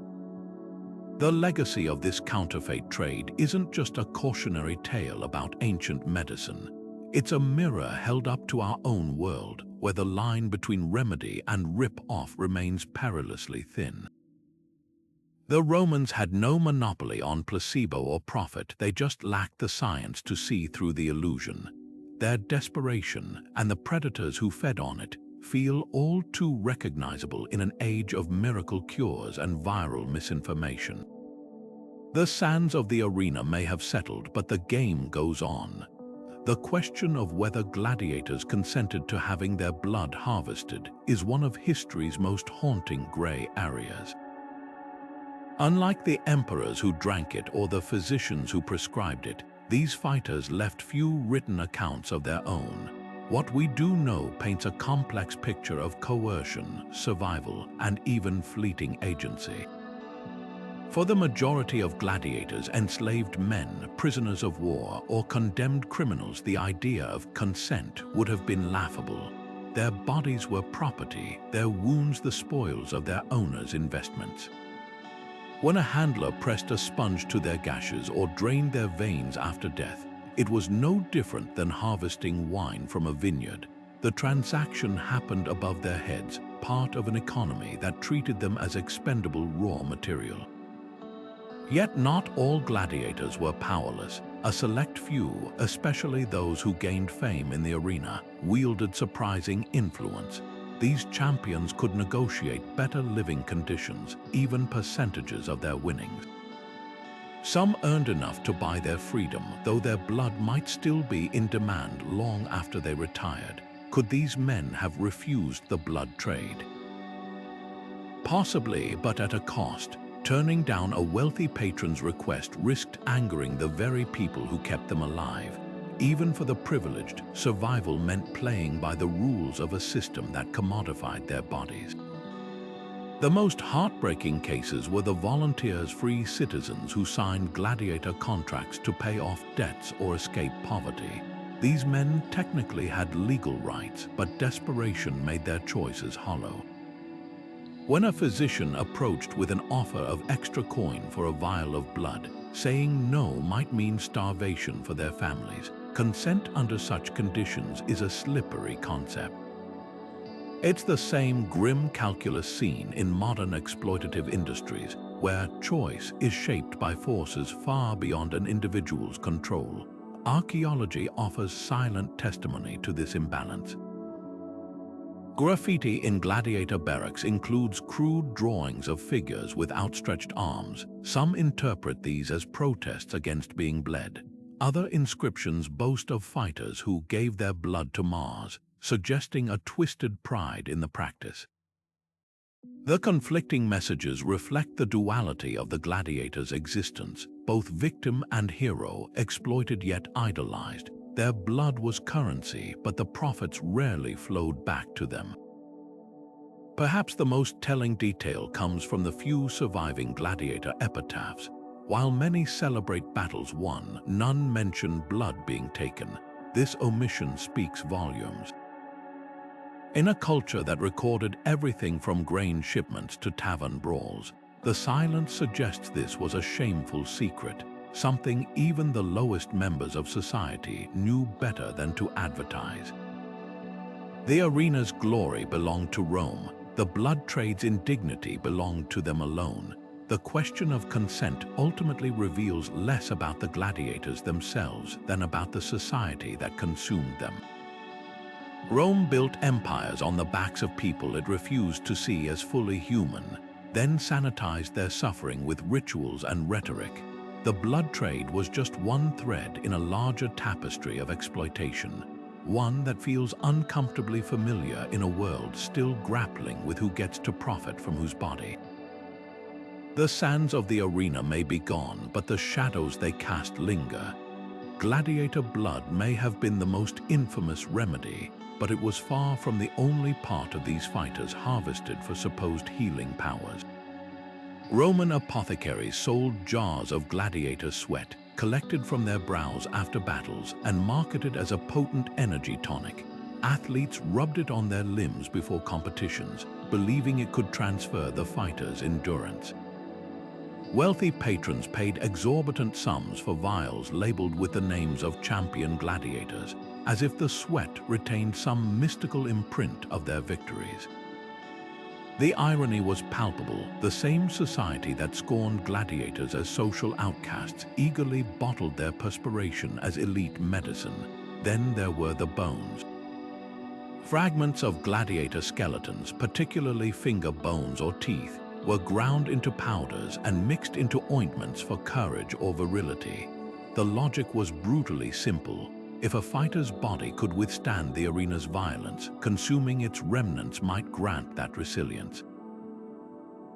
[SPEAKER 1] The legacy of this counterfeit trade isn't just a cautionary tale about ancient medicine. It's a mirror held up to our own world, where the line between remedy and rip-off remains perilously thin. The Romans had no monopoly on placebo or profit, they just lacked the science to see through the illusion. Their desperation, and the predators who fed on it, feel all too recognizable in an age of miracle cures and viral misinformation. The sands of the arena may have settled, but the game goes on. The question of whether gladiators consented to having their blood harvested is one of history's most haunting gray areas. Unlike the emperors who drank it or the physicians who prescribed it, these fighters left few written accounts of their own. What we do know paints a complex picture of coercion, survival, and even fleeting agency. For the majority of gladiators, enslaved men, prisoners of war, or condemned criminals, the idea of consent would have been laughable. Their bodies were property, their wounds the spoils of their owners' investments. When a handler pressed a sponge to their gashes or drained their veins after death, it was no different than harvesting wine from a vineyard. The transaction happened above their heads, part of an economy that treated them as expendable raw material. Yet not all gladiators were powerless. A select few, especially those who gained fame in the arena, wielded surprising influence. These champions could negotiate better living conditions, even percentages of their winnings. Some earned enough to buy their freedom, though their blood might still be in demand long after they retired. Could these men have refused the blood trade? Possibly, but at a cost. Turning down a wealthy patron's request risked angering the very people who kept them alive. Even for the privileged, survival meant playing by the rules of a system that commodified their bodies. The most heartbreaking cases were the volunteers-free citizens who signed gladiator contracts to pay off debts or escape poverty. These men technically had legal rights, but desperation made their choices hollow. When a physician approached with an offer of extra coin for a vial of blood, saying no might mean starvation for their families. Consent under such conditions is a slippery concept. It's the same grim calculus seen in modern exploitative industries, where choice is shaped by forces far beyond an individual's control. Archaeology offers silent testimony to this imbalance. Graffiti in gladiator barracks includes crude drawings of figures with outstretched arms. Some interpret these as protests against being bled. Other inscriptions boast of fighters who gave their blood to Mars, suggesting a twisted pride in the practice. The conflicting messages reflect the duality of the gladiators' existence, both victim and hero, exploited yet idolized. Their blood was currency, but the profits rarely flowed back to them. Perhaps the most telling detail comes from the few surviving gladiator epitaphs. While many celebrate battles won, none mention blood being taken. This omission speaks volumes. In a culture that recorded everything from grain shipments to tavern brawls, the silence suggests this was a shameful secret, something even the lowest members of society knew better than to advertise. The arena's glory belonged to Rome. The blood trade's indignity belonged to them alone. The question of consent ultimately reveals less about the gladiators themselves than about the society that consumed them. Rome built empires on the backs of people it refused to see as fully human, then sanitized their suffering with rituals and rhetoric. The blood trade was just one thread in a larger tapestry of exploitation, one that feels uncomfortably familiar in a world still grappling with who gets to profit from whose body. The sands of the arena may be gone, but the shadows they cast linger. Gladiator blood may have been the most infamous remedy, but it was far from the only part of these fighters harvested for supposed healing powers. Roman apothecaries sold jars of gladiator sweat, collected from their brows after battles and marketed as a potent energy tonic. Athletes rubbed it on their limbs before competitions, believing it could transfer the fighter's endurance. Wealthy patrons paid exorbitant sums for vials labeled with the names of champion gladiators, as if the sweat retained some mystical imprint of their victories. The irony was palpable. The same society that scorned gladiators as social outcasts eagerly bottled their perspiration as elite medicine. Then there were the bones. Fragments of gladiator skeletons, particularly finger bones or teeth, were ground into powders and mixed into ointments for courage or virility. The logic was brutally simple. If a fighter's body could withstand the arena's violence, consuming its remnants might grant that resilience.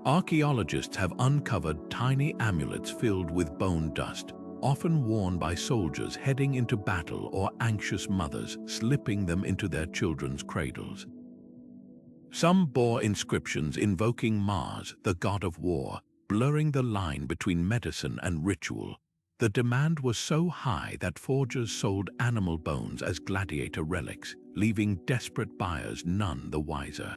[SPEAKER 1] Archaeologists have uncovered tiny amulets filled with bone dust, often worn by soldiers heading into battle or anxious mothers slipping them into their children's cradles. Some bore inscriptions invoking Mars, the god of war, blurring the line between medicine and ritual. The demand was so high that forgers sold animal bones as gladiator relics, leaving desperate buyers none the wiser.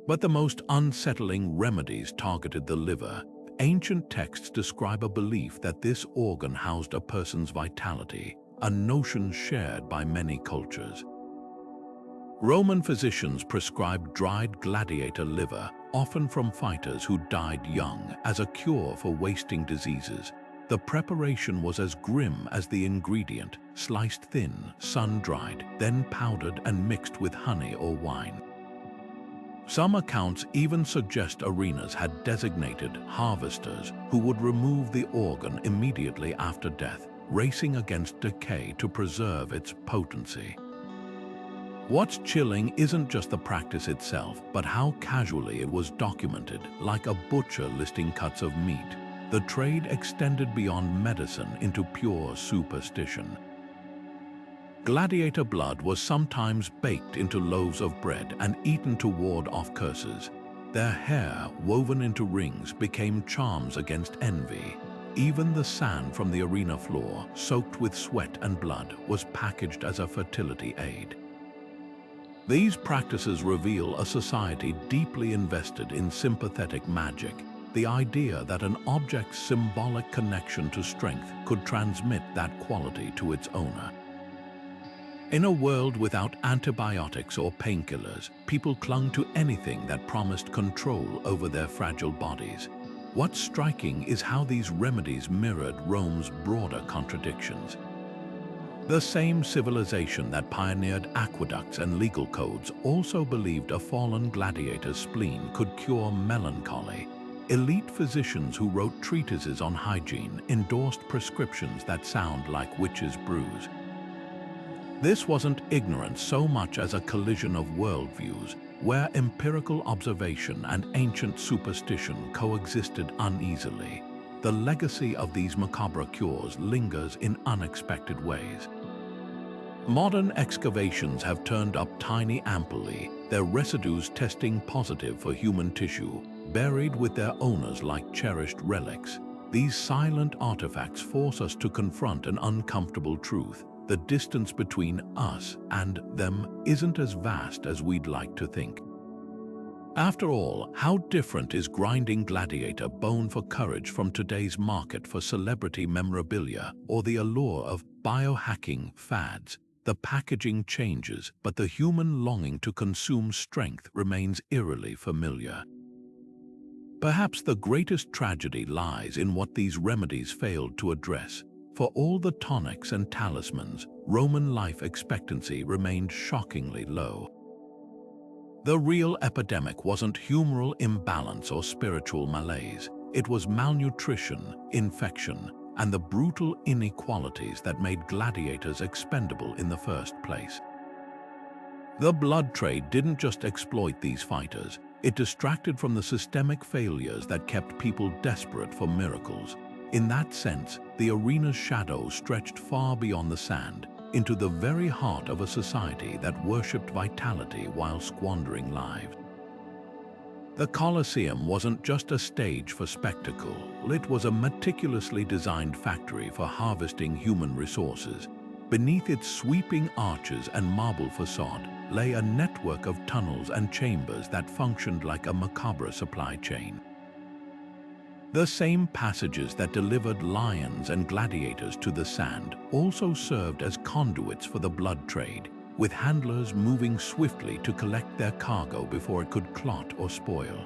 [SPEAKER 1] But the most unsettling remedies targeted the liver. Ancient texts describe a belief that this organ housed a person's vitality, a notion shared by many cultures. Roman physicians prescribed dried gladiator liver, often from fighters who died young, as a cure for wasting diseases. The preparation was as grim as the ingredient, sliced thin, sun-dried, then powdered and mixed with honey or wine. Some accounts even suggest arenas had designated harvesters who would remove the organ immediately after death, racing against decay to preserve its potency. What's chilling isn't just the practice itself, but how casually it was documented, like a butcher listing cuts of meat. The trade extended beyond medicine into pure superstition. Gladiator blood was sometimes baked into loaves of bread and eaten to ward off curses. Their hair, woven into rings, became charms against envy. Even the sand from the arena floor, soaked with sweat and blood, was packaged as a fertility aid. These practices reveal a society deeply invested in sympathetic magic, the idea that an object's symbolic connection to strength could transmit that quality to its owner. In a world without antibiotics or painkillers, people clung to anything that promised control over their fragile bodies. What's striking is how these remedies mirrored Rome's broader contradictions. The same civilization that pioneered aqueducts and legal codes also believed a fallen gladiator's spleen could cure melancholy. Elite physicians who wrote treatises on hygiene endorsed prescriptions that sound like witches' brews. This wasn't ignorance so much as a collision of worldviews, where empirical observation and ancient superstition coexisted uneasily. The legacy of these macabre cures lingers in unexpected ways. Modern excavations have turned up tiny ampullae, their residues testing positive for human tissue, buried with their owners like cherished relics. These silent artifacts force us to confront an uncomfortable truth. The distance between us and them isn't as vast as we'd like to think. After all, how different is grinding gladiator bone for courage from today's market for celebrity memorabilia or the allure of biohacking fads? The packaging changes, but the human longing to consume strength remains eerily familiar. Perhaps the greatest tragedy lies in what these remedies failed to address. For all the tonics and talismans, Roman life expectancy remained shockingly low. The real epidemic wasn't humoral imbalance or spiritual malaise. It was malnutrition, infection, and the brutal inequalities that made gladiators expendable in the first place. The blood trade didn't just exploit these fighters, it distracted from the systemic failures that kept people desperate for miracles. In that sense, the arena's shadow stretched far beyond the sand, into the very heart of a society that worshipped vitality while squandering lives. The Colosseum wasn't just a stage for spectacle, it was a meticulously designed factory for harvesting human resources. Beneath its sweeping arches and marble facade lay a network of tunnels and chambers that functioned like a macabre supply chain. The same passages that delivered lions and gladiators to the sand also served as conduits for the blood trade, with handlers moving swiftly to collect their cargo before it could clot or spoil.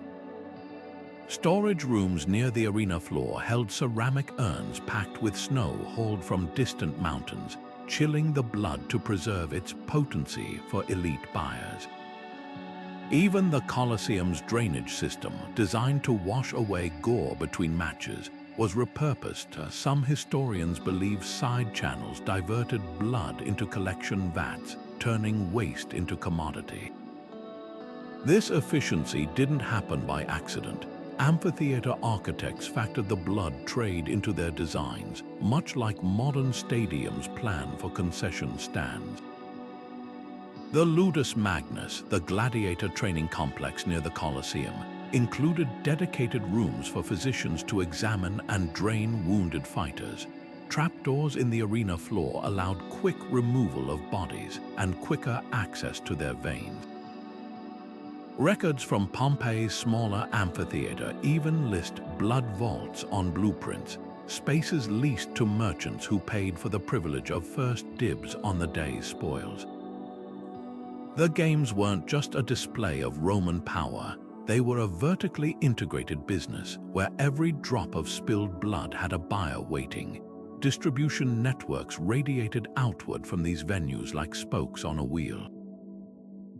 [SPEAKER 1] Storage rooms near the arena floor held ceramic urns packed with snow hauled from distant mountains, chilling the blood to preserve its potency for elite buyers. Even the Colosseum's drainage system, designed to wash away gore between matches, was repurposed. Some historians believe side channels diverted blood into collection vats, turning waste into commodity. This efficiency didn't happen by accident. Amphitheater architects factored the blood trade into their designs, much like modern stadiums plan for concession stands. The Ludus Magnus, the gladiator training complex near the Colosseum, included dedicated rooms for physicians to examine and drain wounded fighters. Trapdoors in the arena floor allowed quick removal of bodies and quicker access to their veins. Records from Pompeii's smaller amphitheater even list blood vaults on blueprints, spaces leased to merchants who paid for the privilege of first dibs on the day's spoils. The games weren't just a display of Roman power, they were a vertically integrated business where every drop of spilled blood had a buyer waiting. Distribution networks radiated outward from these venues like spokes on a wheel.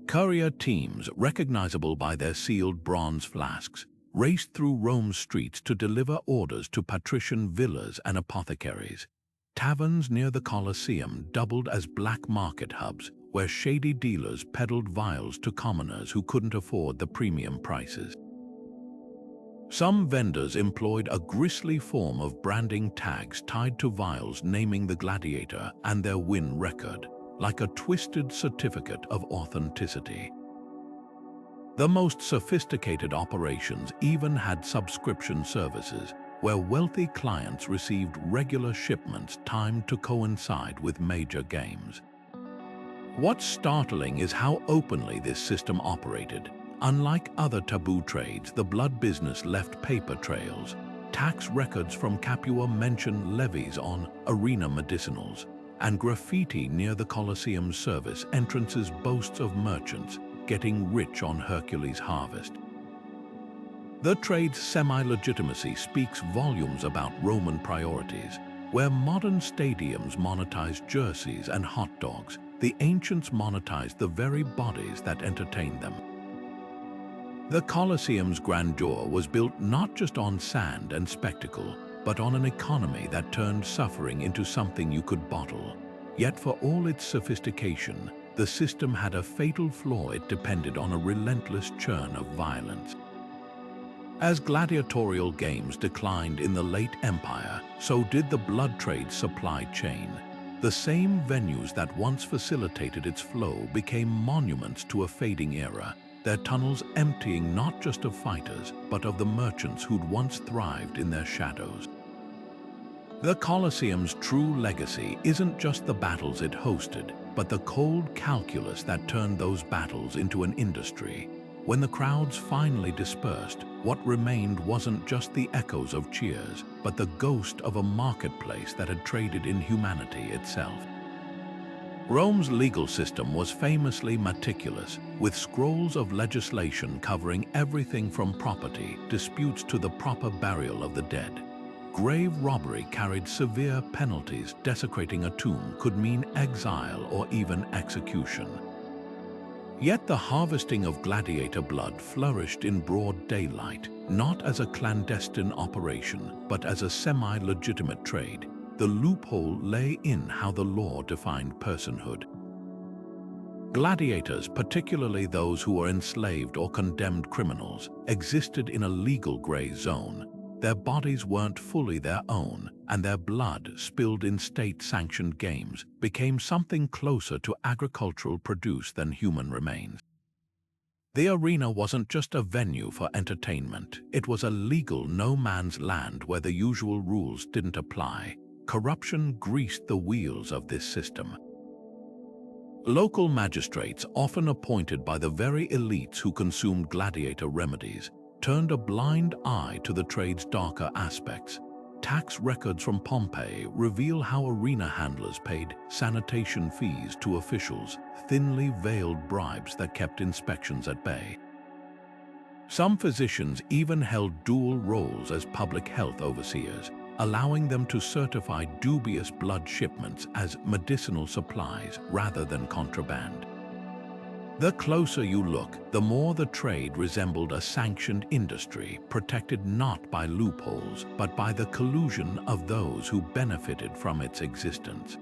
[SPEAKER 1] Courier teams, recognizable by their sealed bronze flasks, raced through Rome's streets to deliver orders to patrician villas and apothecaries. Taverns near the Colosseum doubled as black market hubs, where shady dealers peddled vials to commoners who couldn't afford the premium prices. Some vendors employed a grisly form of branding tags tied to vials naming the gladiator and their win record, like a twisted certificate of authenticity. The most sophisticated operations even had subscription services, where wealthy clients received regular shipments timed to coincide with major games. What's startling is how openly this system operated. Unlike other taboo trades, the blood business left paper trails. Tax records from Capua mention levies on arena medicinals, and graffiti near the Colosseum service entrances boasts of merchants getting rich on Hercules' harvest. The trade's semi-legitimacy speaks volumes about Roman priorities. Where modern stadiums monetized jerseys and hot dogs, the ancients monetized the very bodies that entertained them. The Colosseum's grandeur was built not just on sand and spectacle, but on an economy that turned suffering into something you could bottle. Yet for all its sophistication, the system had a fatal flaw: it depended on a relentless churn of violence. As gladiatorial games declined in the late Empire, so did the blood trade supply chain. The same venues that once facilitated its flow became monuments to a fading era, their tunnels emptying not just of fighters, but of the merchants who'd once thrived in their shadows. The Colosseum's true legacy isn't just the battles it hosted, but the cold calculus that turned those battles into an industry. When the crowds finally dispersed, what remained wasn't just the echoes of cheers, but the ghost of a marketplace that had traded in humanity itself. Rome's legal system was famously meticulous, with scrolls of legislation covering everything from property disputes to the proper burial of the dead. Grave robbery carried severe penalties. Desecrating a tomb could mean exile or even execution. Yet the harvesting of gladiator blood flourished in broad daylight, not as a clandestine operation, but as a semi-legitimate trade. The loophole lay in how the law defined personhood. Gladiators, particularly those who were enslaved or condemned criminals, existed in a legal gray zone. Their bodies weren't fully their own, and their blood, spilled in state-sanctioned games, became something closer to agricultural produce than human remains. The arena wasn't just a venue for entertainment. It was a legal no-man's land where the usual rules didn't apply. Corruption greased the wheels of this system. Local magistrates, often appointed by the very elites who consumed gladiator remedies, turned a blind eye to the trade's darker aspects. Tax records from Pompeii reveal how arena handlers paid sanitation fees to officials, thinly veiled bribes that kept inspections at bay. Some physicians even held dual roles as public health overseers, allowing them to certify dubious blood shipments as medicinal supplies rather than contraband. The closer you look, the more the trade resembled a sanctioned industry, protected not by loopholes, but by the collusion of those who benefited from its existence.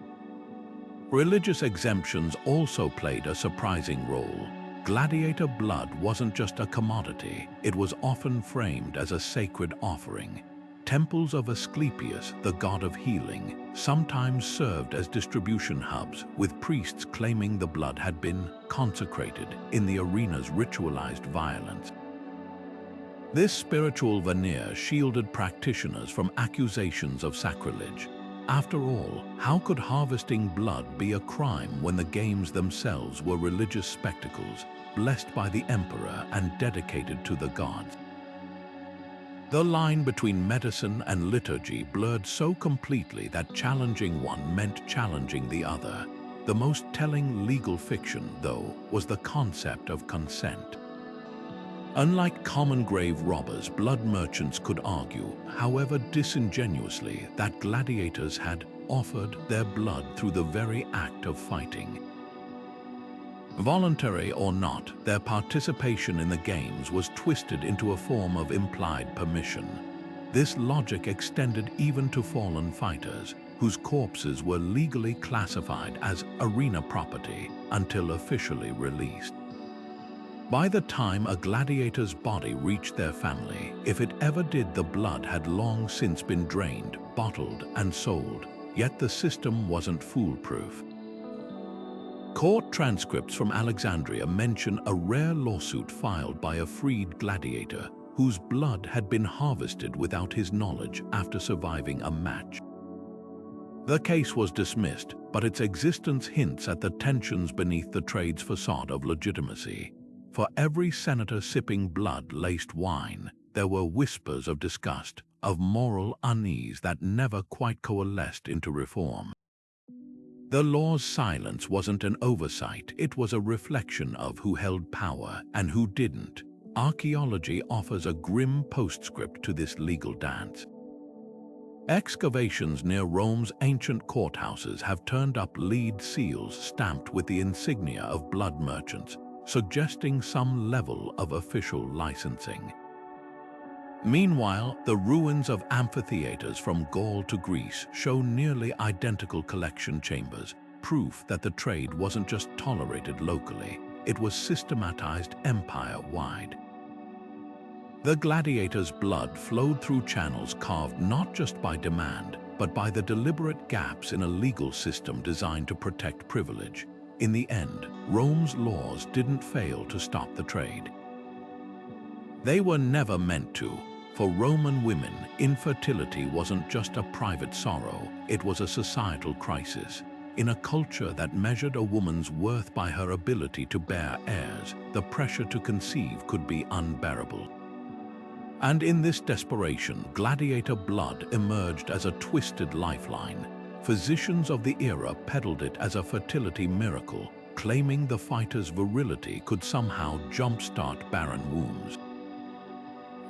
[SPEAKER 1] Religious exemptions also played a surprising role. Gladiator blood wasn't just a commodity, it was often framed as a sacred offering. Temples of Asclepius, the god of healing, sometimes served as distribution hubs, with priests claiming the blood had been consecrated in the arena's ritualized violence. This spiritual veneer shielded practitioners from accusations of sacrilege. After all, how could harvesting blood be a crime when the games themselves were religious spectacles, blessed by the emperor and dedicated to the gods? The line between medicine and liturgy blurred so completely that challenging one meant challenging the other. The most telling legal fiction, though, was the concept of consent. Unlike common grave robbers, blood merchants could argue, however disingenuously, that gladiators had offered their blood through the very act of fighting. Voluntary or not, their participation in the games was twisted into a form of implied permission. This logic extended even to fallen fighters. whose corpses were legally classified as arena property until officially released. By the time a gladiator's body reached their family, if it ever did, the blood had long since been drained, bottled, and sold, yet the system wasn't foolproof. Court transcripts from Alexandria mention a rare lawsuit filed by a freed gladiator whose blood had been harvested without his knowledge after surviving a match. The case was dismissed, but its existence hints at the tensions beneath the trade's facade of legitimacy. For every senator sipping blood-laced wine, there were whispers of disgust, of moral unease that never quite coalesced into reform. The law's silence wasn't an oversight, it was a reflection of who held power and who didn't. Archaeology offers a grim postscript to this legal dance. Excavations near Rome's ancient courthouses have turned up lead seals stamped with the insignia of blood merchants, suggesting some level of official licensing. Meanwhile, the ruins of amphitheaters from Gaul to Greece show nearly identical collection chambers, proof that the trade wasn't just tolerated locally, it was systematized empire-wide. The gladiators' blood flowed through channels carved not just by demand, but by the deliberate gaps in a legal system designed to protect privilege. In the end, Rome's laws didn't fail to stop the trade. They were never meant to. For Roman women, infertility wasn't just a private sorrow, it was a societal crisis. In a culture that measured a woman's worth by her ability to bear heirs, the pressure to conceive could be unbearable. And in this desperation, gladiator blood emerged as a twisted lifeline. Physicians of the era peddled it as a fertility miracle, claiming the fighter's virility could somehow jumpstart barren wombs.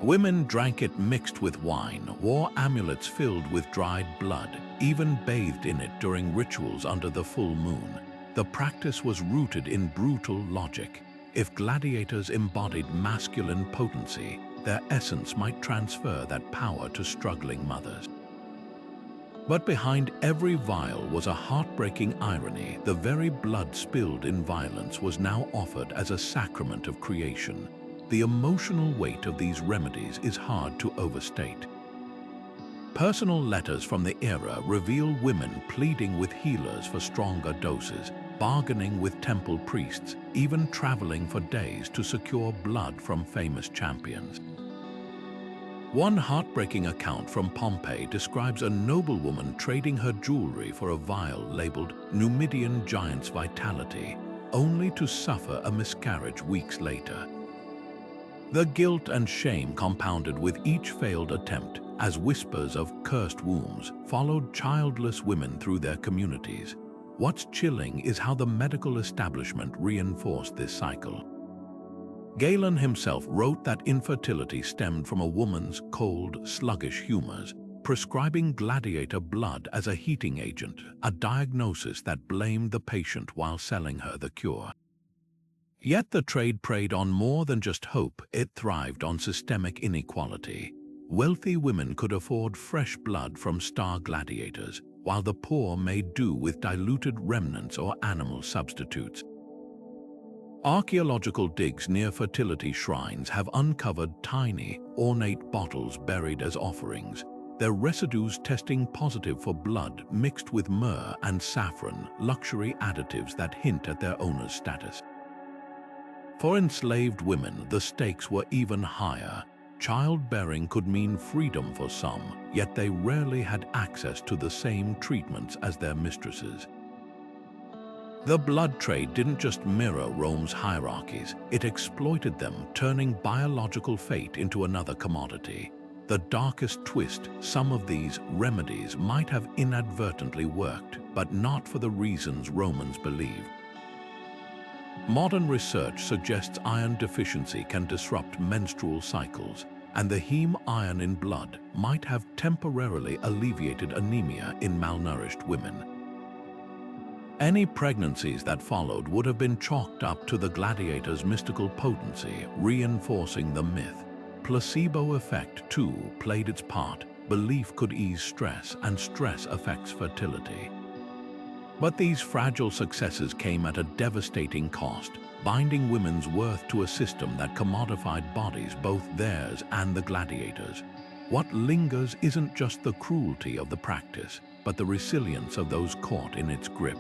[SPEAKER 1] Women drank it mixed with wine, wore amulets filled with dried blood, even bathed in it during rituals under the full moon. The practice was rooted in brutal logic. If gladiators embodied masculine potency, their essence might transfer that power to struggling mothers. But behind every vial was a heartbreaking irony. The very blood spilled in violence was now offered as a sacrament of creation. The emotional weight of these remedies is hard to overstate. Personal letters from the era reveal women pleading with healers for stronger doses, bargaining with temple priests, even traveling for days to secure blood from famous champions. One heartbreaking account from Pompeii describes a noblewoman trading her jewelry for a vial labeled Numidian Giant's Vitality, only to suffer a miscarriage weeks later. The guilt and shame compounded with each failed attempt as whispers of cursed wombs followed childless women through their communities. What's chilling is how the medical establishment reinforced this cycle. Galen himself wrote that infertility stemmed from a woman's cold, sluggish humors, prescribing gladiator blood as a heating agent, a diagnosis that blamed the patient while selling her the cure. Yet the trade preyed on more than just hope, it thrived on systemic inequality. Wealthy women could afford fresh blood from star gladiators, while the poor made do with diluted remnants or animal substitutes. Archaeological digs near fertility shrines have uncovered tiny, ornate bottles buried as offerings, their residues testing positive for blood mixed with myrrh and saffron, luxury additives that hint at their owner's status. For enslaved women, the stakes were even higher. Childbearing could mean freedom for some, yet they rarely had access to the same treatments as their mistresses. The blood trade didn't just mirror Rome's hierarchies, it exploited them, turning biological fate into another commodity. The darkest twist, some of these remedies might have inadvertently worked, but not for the reasons Romans believed. Modern research suggests iron deficiency can disrupt menstrual cycles, and the heme iron in blood might have temporarily alleviated anemia in malnourished women. Any pregnancies that followed would have been chalked up to the gladiator's mystical potency, reinforcing the myth. placebo effect, too, played its part. Belief could ease stress, and stress affects fertility. But these fragile successes came at a devastating cost, binding women's worth to a system that commodified bodies, both theirs and the gladiators. What lingers isn't just the cruelty of the practice, but the resilience of those caught in its grip.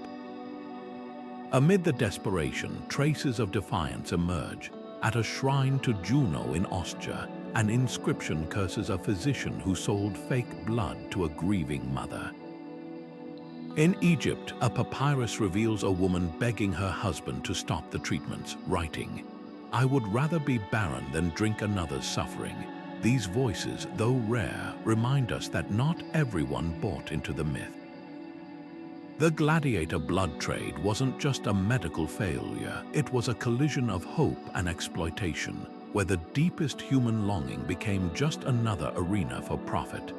[SPEAKER 1] Amid the desperation, traces of defiance emerge. At a shrine to Juno in Ostia, an inscription curses a physician who sold fake blood to a grieving mother. In Egypt, a papyrus reveals a woman begging her husband to stop the treatments, writing, "I would rather be barren than drink another's suffering." These voices, though rare, remind us that not everyone bought into the myth. The gladiator blood trade wasn't just a medical failure, it was a collision of hope and exploitation, where the deepest human longing became just another arena for profit.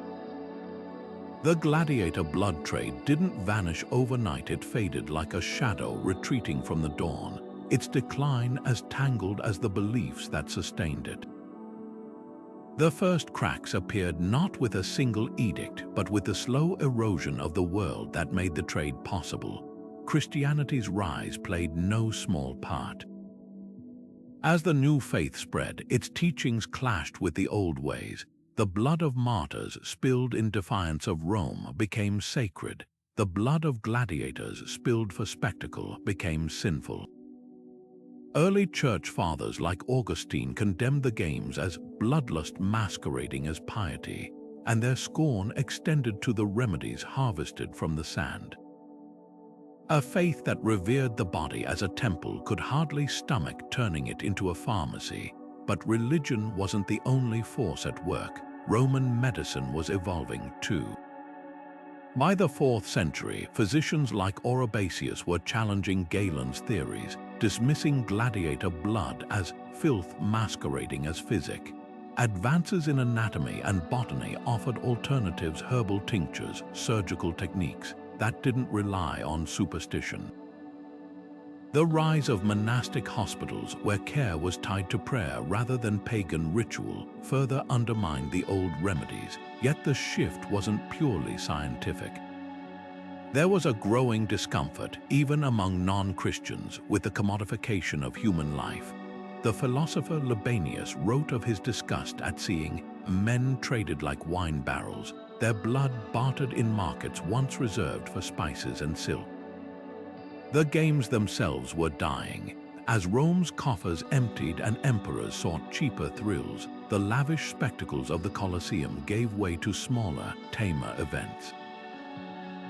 [SPEAKER 1] The gladiator blood trade didn't vanish overnight, it faded like a shadow retreating from the dawn, its decline as tangled as the beliefs that sustained it. The first cracks appeared not with a single edict, but with the slow erosion of the world that made the trade possible. Christianity's rise played no small part. As the new faith spread, its teachings clashed with the old ways. The blood of martyrs spilled in defiance of Rome became sacred. The blood of gladiators spilled for spectacle became sinful. Early church fathers like Augustine condemned the games as bloodlust masquerading as piety, and their scorn extended to the remedies harvested from the sand. A faith that revered the body as a temple could hardly stomach turning it into a pharmacy. But religion wasn't the only force at work. Roman medicine was evolving too. By the 4th century, physicians like Oribasius were challenging Galen's theories, dismissing gladiator blood as filth masquerading as physic. Advances in anatomy and botany offered alternatives: herbal tinctures, surgical techniques that didn't rely on superstition. The rise of monastic hospitals, where care was tied to prayer rather than pagan ritual, further undermined the old remedies, yet the shift wasn't purely scientific. There was a growing discomfort, even among non-Christians, with the commodification of human life. The philosopher Libanius wrote of his disgust at seeing men traded like wine barrels, their blood bartered in markets once reserved for spices and silk. The games themselves were dying. As Rome's coffers emptied and emperors sought cheaper thrills, the lavish spectacles of the Colosseum gave way to smaller, tamer events.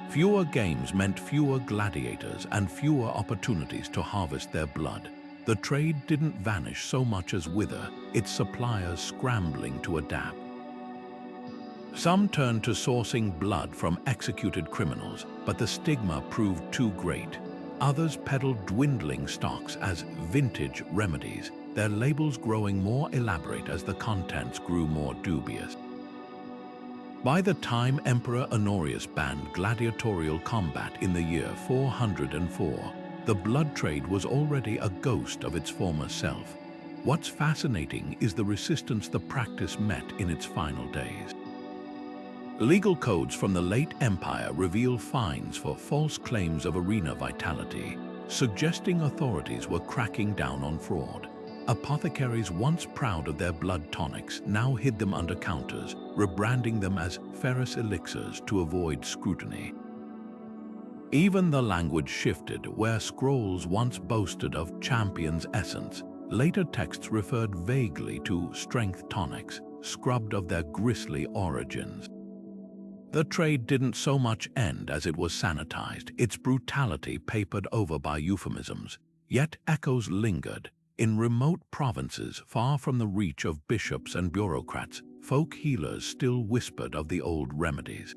[SPEAKER 1] Fewer games meant fewer gladiators and fewer opportunities to harvest their blood. The trade didn't vanish so much as wither, its suppliers scrambling to adapt. Some turned to sourcing blood from executed criminals, but the stigma proved too great. Others peddled dwindling stocks as vintage remedies, their labels growing more elaborate as the contents grew more dubious. By the time Emperor Honorius banned gladiatorial combat in the year 404, the blood trade was already a ghost of its former self. What's fascinating is the resistance the practice met in its final days. Legal codes from the late Empire reveal fines for false claims of arena vitality, suggesting authorities were cracking down on fraud. Apothecaries once proud of their blood tonics now hid them under counters, rebranding them as ferrous elixirs to avoid scrutiny. Even the language shifted, where scrolls once boasted of champion's essence. Later texts referred vaguely to strength tonics, scrubbed of their grisly origins. The trade didn't so much end as it was sanitized, its brutality papered over by euphemisms. Yet echoes lingered. In remote provinces, far from the reach of bishops and bureaucrats, folk healers still whispered of the old remedies.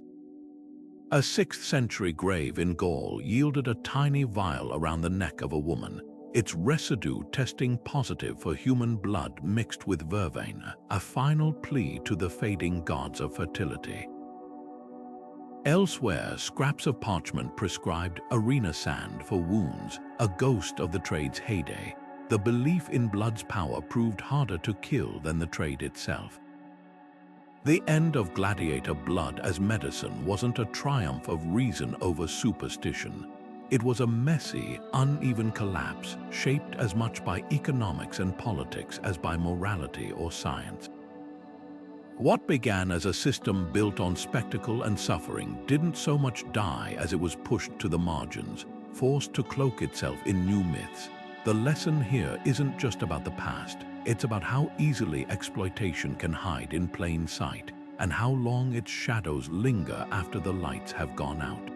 [SPEAKER 1] A 6th century grave in Gaul yielded a tiny vial around the neck of a woman, its residue testing positive for human blood mixed with vervain, a final plea to the fading gods of fertility. Elsewhere, scraps of parchment prescribed arena sand for wounds, a ghost of the trade's heyday. The belief in blood's power proved harder to kill than the trade itself. The end of gladiator blood as medicine wasn't a triumph of reason over superstition. It was a messy, uneven collapse shaped as much by economics and politics as by morality or science. What began as a system built on spectacle and suffering didn't so much die as it was pushed to the margins, forced to cloak itself in new myths. The lesson here isn't just about the past, it's about how easily exploitation can hide in plain sight and how long its shadows linger after the lights have gone out.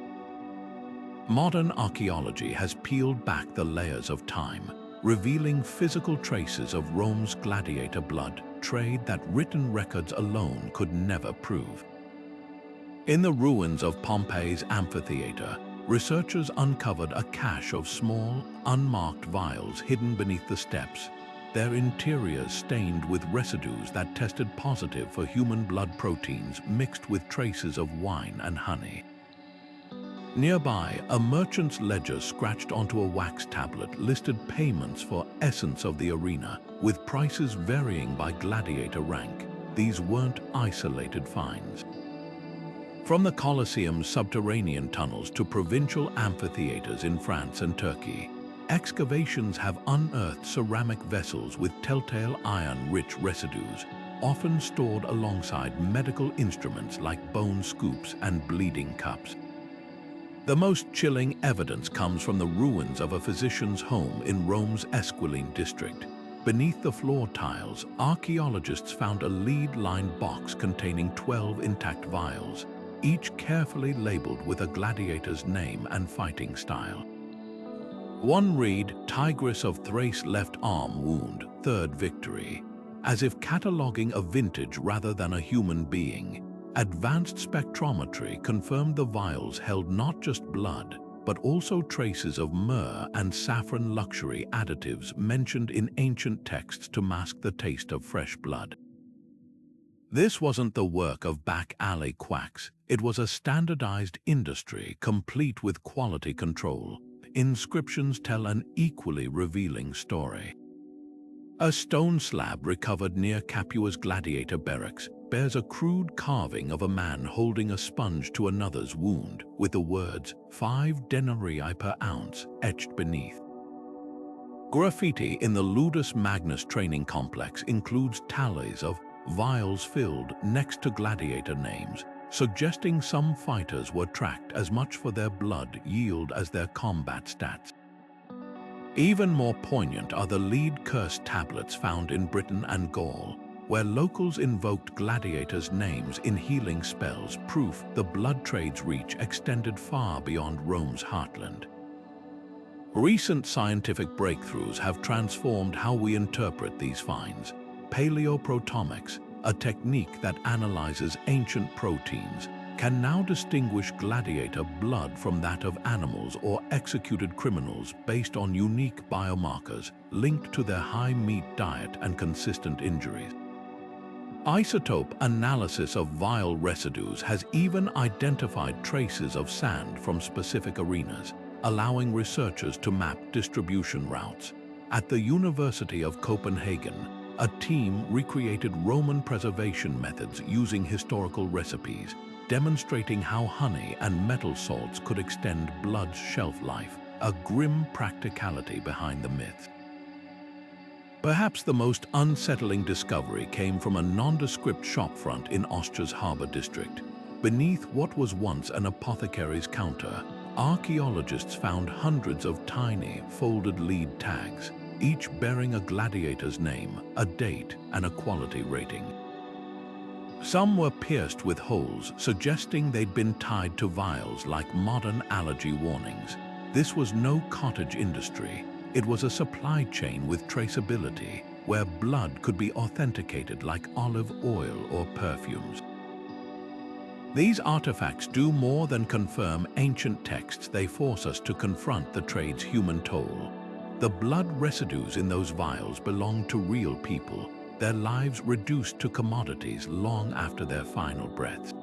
[SPEAKER 1] Modern archaeology has peeled back the layers of time, revealing physical traces of Rome's gladiator blood trade that written records alone could never prove. In the ruins of Pompeii's amphitheater, researchers uncovered a cache of small, unmarked vials hidden beneath the steps, their interiors stained with residues that tested positive for human blood proteins mixed with traces of wine and honey. Nearby, a merchant's ledger scratched onto a wax tablet listed payments for essence of the arena, with prices varying by gladiator rank. These weren't isolated finds. From the Colosseum's subterranean tunnels to provincial amphitheaters in France and Turkey, excavations have unearthed ceramic vessels with telltale iron-rich residues, often stored alongside medical instruments like bone scoops and bleeding cups. The most chilling evidence comes from the ruins of a physician's home in Rome's Esquiline district. Beneath the floor tiles, archaeologists found a lead-lined box containing 12 intact vials, each carefully labeled with a gladiator's name and fighting style. One read, "Tigress of Thrace left arm wound, third victory," as if cataloging a vintage rather than a human being. Advanced spectrometry confirmed the vials held not just blood, but also traces of myrrh and saffron luxury additives mentioned in ancient texts to mask the taste of fresh blood. This wasn't the work of back-alley quacks. It was a standardized industry complete with quality control. Inscriptions tell an equally revealing story. A stone slab recovered near Capua's gladiator barracks bears a crude carving of a man holding a sponge to another's wound, with the words 5 denarii per ounce etched beneath. Graffiti in the Ludus Magnus training complex includes tallies of vials filled next to gladiator names, suggesting some fighters were tracked as much for their blood yield as their combat stats. Even more poignant are the lead curse tablets found in Britain and Gaul, where locals invoked gladiators' names in healing spells, proof the blood trade's reach extended far beyond Rome's heartland. Recent scientific breakthroughs have transformed how we interpret these finds. Paleoprotomics, a technique that analyzes ancient proteins, can now distinguish gladiator blood from that of animals or executed criminals based on unique biomarkers linked to their high meat diet and consistent injuries. Isotope analysis of vial residues has even identified traces of sand from specific arenas, allowing researchers to map distribution routes. At the University of Copenhagen, a team recreated Roman preservation methods using historical recipes, demonstrating how honey and metal salts could extend blood's shelf life, a grim practicality behind the myth. Perhaps the most unsettling discovery came from a nondescript shopfront in Austria's Harbour district. Beneath what was once an apothecary's counter, archaeologists found hundreds of tiny, folded lead tags, each bearing a gladiator's name, a date, and a quality rating. Some were pierced with holes, suggesting they'd been tied to vials like modern allergy warnings. This was no cottage industry. It was a supply chain with traceability, where blood could be authenticated like olive oil or perfumes. These artifacts do more than confirm ancient texts. They force us to confront the trade's human toll. The blood residues in those vials belong to real people, their lives reduced to commodities long after their final breaths.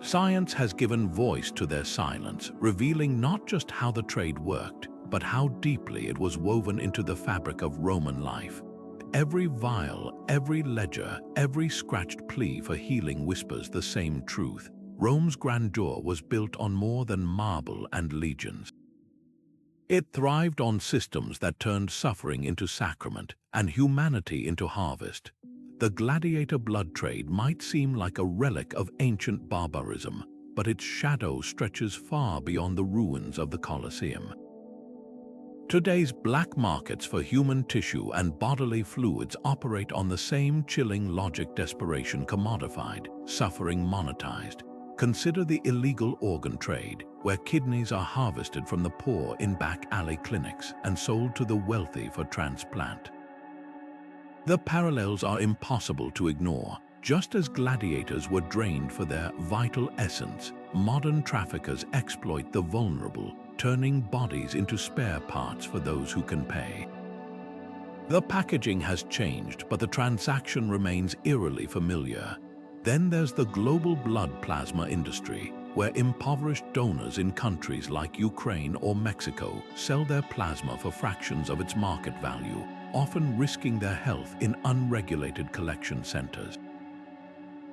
[SPEAKER 1] Science has given voice to their silence, revealing not just how the trade worked, but how deeply it was woven into the fabric of Roman life. Every vial, every ledger, every scratched plea for healing whispers the same truth. Rome's grandeur was built on more than marble and legions. It thrived on systems that turned suffering into sacrament and humanity into harvest. The gladiator blood trade might seem like a relic of ancient barbarism, but its shadow stretches far beyond the ruins of the Colosseum. Today's black markets for human tissue and bodily fluids operate on the same chilling logic: desperation commodified, suffering monetized. Consider the illegal organ trade, where kidneys are harvested from the poor in back-alley clinics and sold to the wealthy for transplant. The parallels are impossible to ignore. Just as gladiators were drained for their vital essence, modern traffickers exploit the vulnerable, turning bodies into spare parts for those who can pay. The packaging has changed, but the transaction remains eerily familiar. Then there's the global blood plasma industry, where impoverished donors in countries like Ukraine or Mexico sell their plasma for fractions of its market value, often risking their health in unregulated collection centers.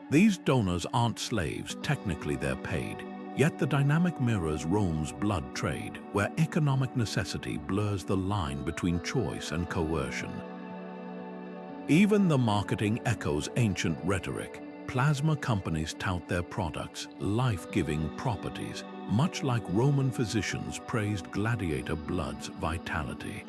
[SPEAKER 1] These donors aren't slaves, technically they're paid, yet the dynamic mirrors Rome's blood trade, where economic necessity blurs the line between choice and coercion. Even the marketing echoes ancient rhetoric. Plasma companies tout their products' life-giving properties, much like Roman physicians praised gladiator blood's vitality.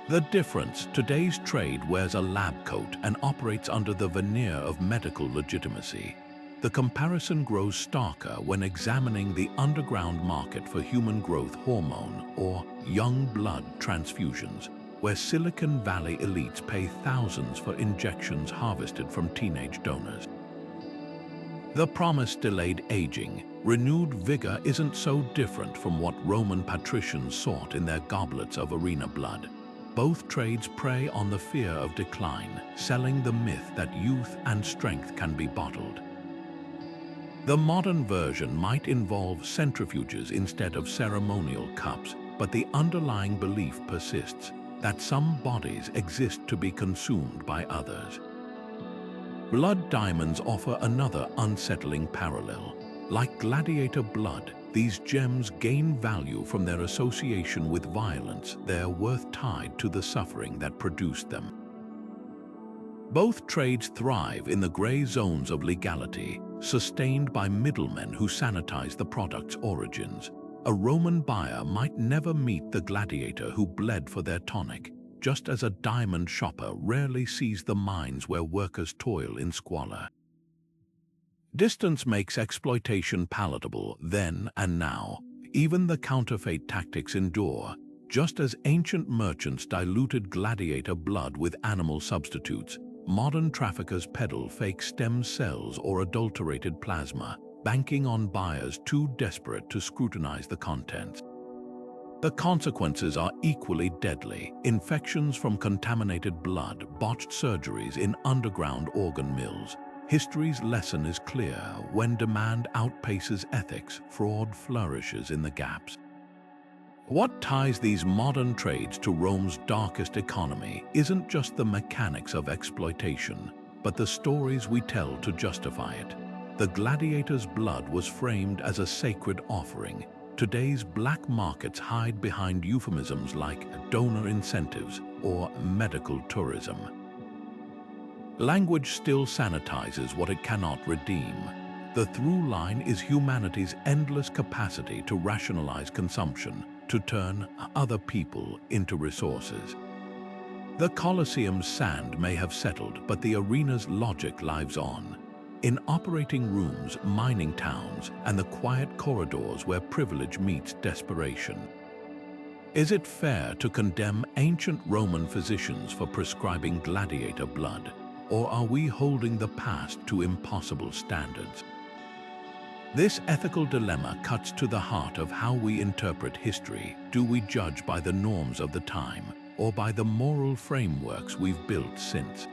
[SPEAKER 1] The difference: today's trade wears a lab coat and operates under the veneer of medical legitimacy. The comparison grows starker when examining the underground market for human growth hormone, or young blood transfusions, where Silicon Valley elites pay thousands for injections harvested from teenage donors. The promised delayed aging, renewed vigor isn't so different from what Roman patricians sought in their goblets of arena blood. Both trades prey on the fear of decline, selling the myth that youth and strength can be bottled. The modern version might involve centrifuges instead of ceremonial cups, but the underlying belief persists that some bodies exist to be consumed by others. Blood diamonds offer another unsettling parallel. Like gladiator blood, these gems gain value from their association with violence, their worth tied to the suffering that produced them. Both trades thrive in the gray zones of legality, sustained by middlemen who sanitize the product's origins. A Roman buyer might never meet the gladiator who bled for their tonic, just as a diamond shopper rarely sees the mines where workers toil in squalor. Distance makes exploitation palatable then and now. Even the counterfeit tactics endure, just as ancient merchants diluted gladiator blood with animal substitutes. Modern traffickers peddle fake stem cells or adulterated plasma, banking on buyers too desperate to scrutinize the contents. The consequences are equally deadly: infections from contaminated blood, botched surgeries in underground organ mills. History's lesson is clear: when demand outpaces ethics, fraud flourishes in the gaps. What ties these modern trades to Rome's darkest economy isn't just the mechanics of exploitation, but the stories we tell to justify it. The gladiator's blood was framed as a sacred offering. Today's black markets hide behind euphemisms like donor incentives or medical tourism. Language still sanitizes what it cannot redeem. The through line is humanity's endless capacity to rationalize consumption, to turn other people into resources. The Colosseum's sand may have settled, but the arena's logic lives on. In operating rooms, mining towns, and the quiet corridors where privilege meets desperation. Is it fair to condemn ancient Roman physicians for prescribing gladiator blood, or are we holding the past to impossible standards? This ethical dilemma cuts to the heart of how we interpret history. Do we judge by the norms of the time, or by the moral frameworks we've built since?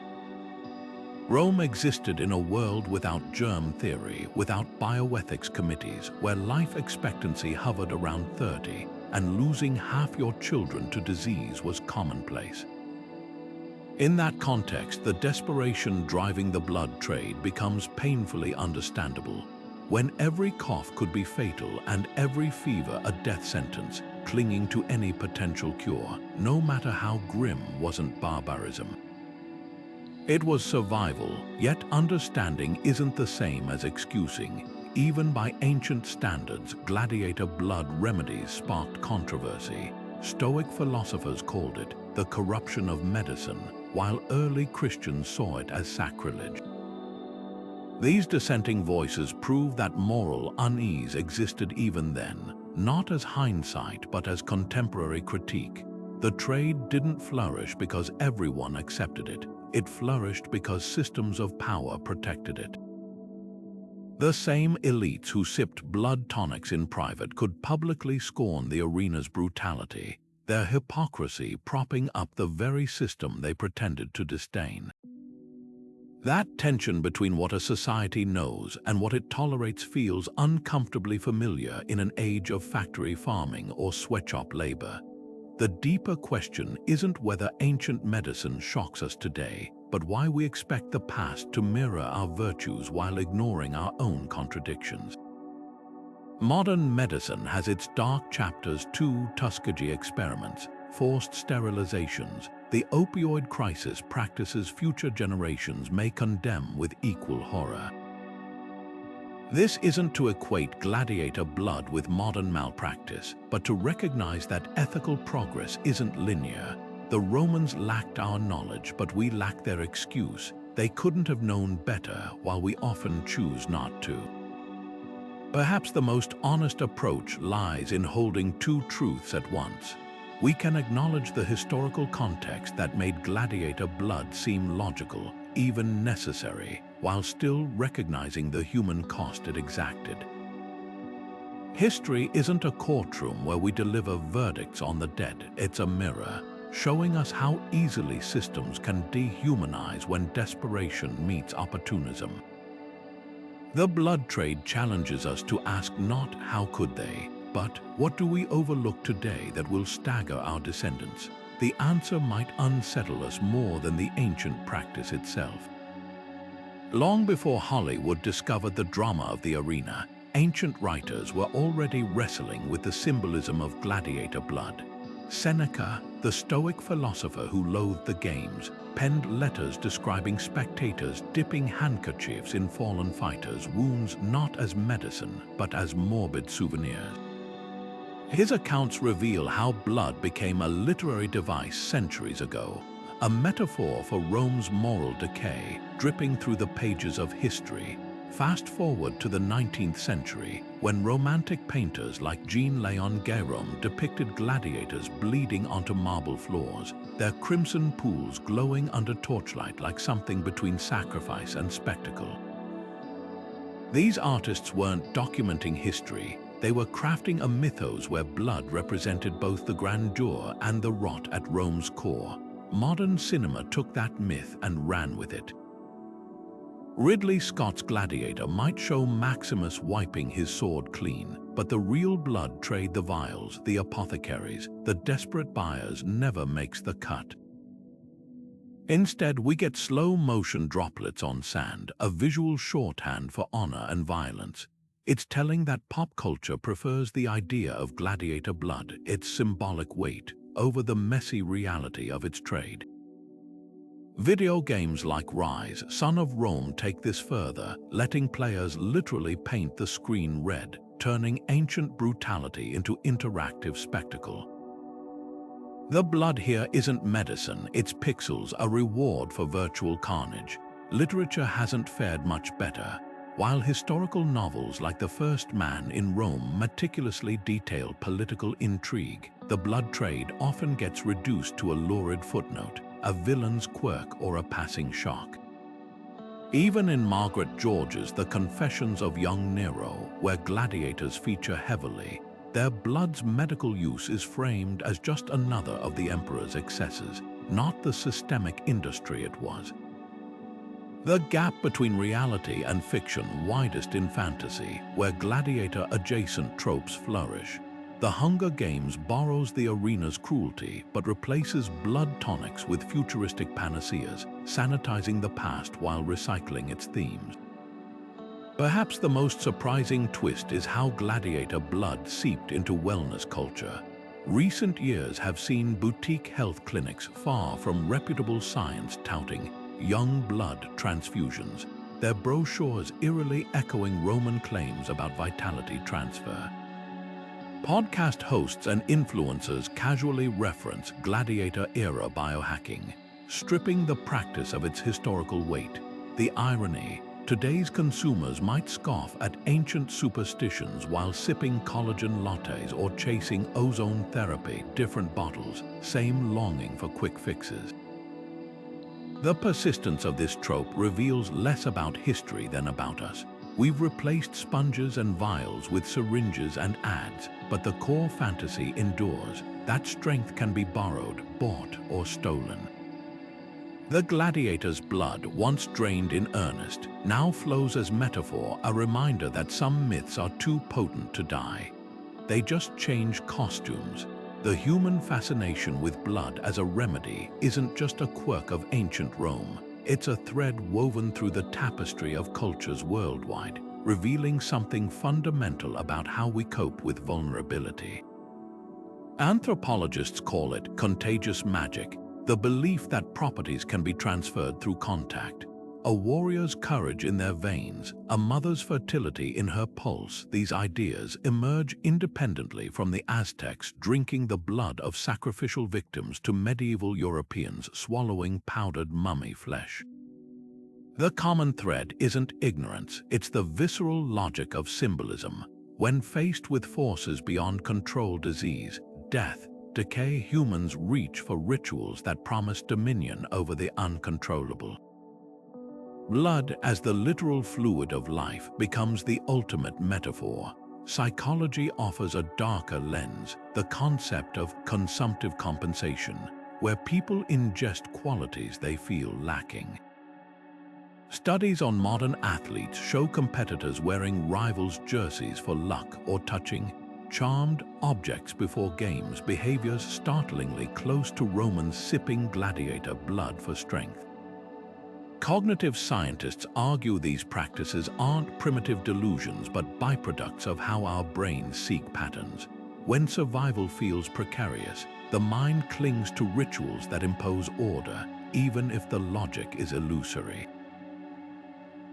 [SPEAKER 1] Rome existed in a world without germ theory, without bioethics committees, where life expectancy hovered around 30, and losing half your children to disease was commonplace. In that context, the desperation driving the blood trade becomes painfully understandable. When every cough could be fatal and every fever a death sentence, clinging to any potential cure, no matter how grim, wasn't barbarism. It was survival, yet understanding isn't the same as excusing. Even by ancient standards, gladiator blood remedies sparked controversy. Stoic philosophers called it the corruption of medicine, while early Christians saw it as sacrilege. These dissenting voices prove that moral unease existed even then, not as hindsight but as contemporary critique. The trade didn't flourish because everyone accepted it. It flourished because systems of power protected it. The same elites who sipped blood tonics in private could publicly scorn the arena's brutality, their hypocrisy propping up the very system they pretended to disdain. That tension between what a society knows and what it tolerates feels uncomfortably familiar in an age of factory farming or sweatshop labor. The deeper question isn't whether ancient medicine shocks us today, but why we expect the past to mirror our virtues while ignoring our own contradictions. Modern medicine has its dark chapters too: Tuskegee experiments, forced sterilizations. The opioid crisis practices future generations may condemn with equal horror. This isn't to equate gladiator blood with modern malpractice, but to recognize that ethical progress isn't linear. The Romans lacked our knowledge, but we lack their excuse. They couldn't have known better, while we often choose not to. Perhaps the most honest approach lies in holding two truths at once. We can acknowledge the historical context that made gladiator blood seem logical, even necessary, while still recognizing the human cost it exacted. History isn't a courtroom where we deliver verdicts on the dead. It's a mirror, showing us how easily systems can dehumanize when desperation meets opportunism. The blood trade challenges us to ask not how could they, but what do we overlook today that will stagger our descendants? The answer might unsettle us more than the ancient practice itself. Long before Hollywood discovered the drama of the arena, ancient writers were already wrestling with the symbolism of gladiator blood. Seneca, the Stoic philosopher who loathed the games, penned letters describing spectators dipping handkerchiefs in fallen fighters' wounds not as medicine, but as morbid souvenirs. His accounts reveal how blood became a literary device centuries ago, a metaphor for Rome's moral decay, dripping through the pages of history. Fast forward to the 19th century, when Romantic painters like Jean-Léon Gérôme depicted gladiators bleeding onto marble floors, their crimson pools glowing under torchlight like something between sacrifice and spectacle. These artists weren't documenting history, they were crafting a mythos where blood represented both the grandeur and the rot at Rome's core. Modern cinema took that myth and ran with it. Ridley Scott's Gladiator might show Maximus wiping his sword clean, but the real blood trade, the vials, the apothecaries, the desperate buyers, never makes the cut. Instead, we get slow-motion droplets on sand, a visual shorthand for honor and violence. It's telling that pop culture prefers the idea of gladiator blood, its symbolic weight, over the messy reality of its trade. Video games like Rise, Son of Rome take this further, letting players literally paint the screen red, turning ancient brutality into interactive spectacle. The blood here isn't medicine, it's pixels, a reward for virtual carnage. Literature hasn't fared much better. While historical novels like The First Man in Rome meticulously detail political intrigue, the blood trade often gets reduced to a lurid footnote, a villain's quirk or a passing shock. Even in Margaret George's The Confessions of Young Nero, where gladiators feature heavily, their blood's medical use is framed as just another of the emperor's excesses, not the systemic industry it was. The gap between reality and fiction widest in fantasy, where gladiator-adjacent tropes flourish. The Hunger Games borrows the arena's cruelty but replaces blood tonics with futuristic panaceas, sanitizing the past while recycling its themes. Perhaps the most surprising twist is how gladiator blood seeped into wellness culture. Recent years have seen boutique health clinics far from reputable science touting young blood transfusions, their brochures eerily echoing Roman claims about vitality transfer. Podcast hosts and influencers casually reference gladiator-era biohacking, stripping the practice of its historical weight. The irony: today's consumers might scoff at ancient superstitions while sipping collagen lattes or chasing ozone therapy, different bottles, same longing for quick fixes. The persistence of this trope reveals less about history than about us. We've replaced sponges and vials with syringes and ads, but the core fantasy endures. That strength can be borrowed, bought, or stolen. The gladiator's blood, once drained in earnest, now flows as metaphor, a reminder that some myths are too potent to die. They just change costumes. The human fascination with blood as a remedy isn't just a quirk of ancient Rome. It's a thread woven through the tapestry of cultures worldwide, revealing something fundamental about how we cope with vulnerability. Anthropologists call it contagious magic, the belief that properties can be transferred through contact. A warrior's courage in their veins, a mother's fertility in her pulse. These ideas emerge independently from the Aztecs drinking the blood of sacrificial victims to medieval Europeans swallowing powdered mummy flesh. The common thread isn't ignorance, it's the visceral logic of symbolism. When faced with forces beyond control, disease, death, decay, humans reach for rituals that promise dominion over the uncontrollable. Blood, as the literal fluid of life, becomes the ultimate metaphor. Psychology offers a darker lens, the concept of consumptive compensation, where people ingest qualities they feel lacking. Studies on modern athletes show competitors wearing rivals' jerseys for luck or touching charmed objects before games, behaviors startlingly close to Romans sipping gladiator blood for strength. Cognitive scientists argue these practices aren't primitive delusions but byproducts of how our brains seek patterns. When survival feels precarious, the mind clings to rituals that impose order, even if the logic is illusory.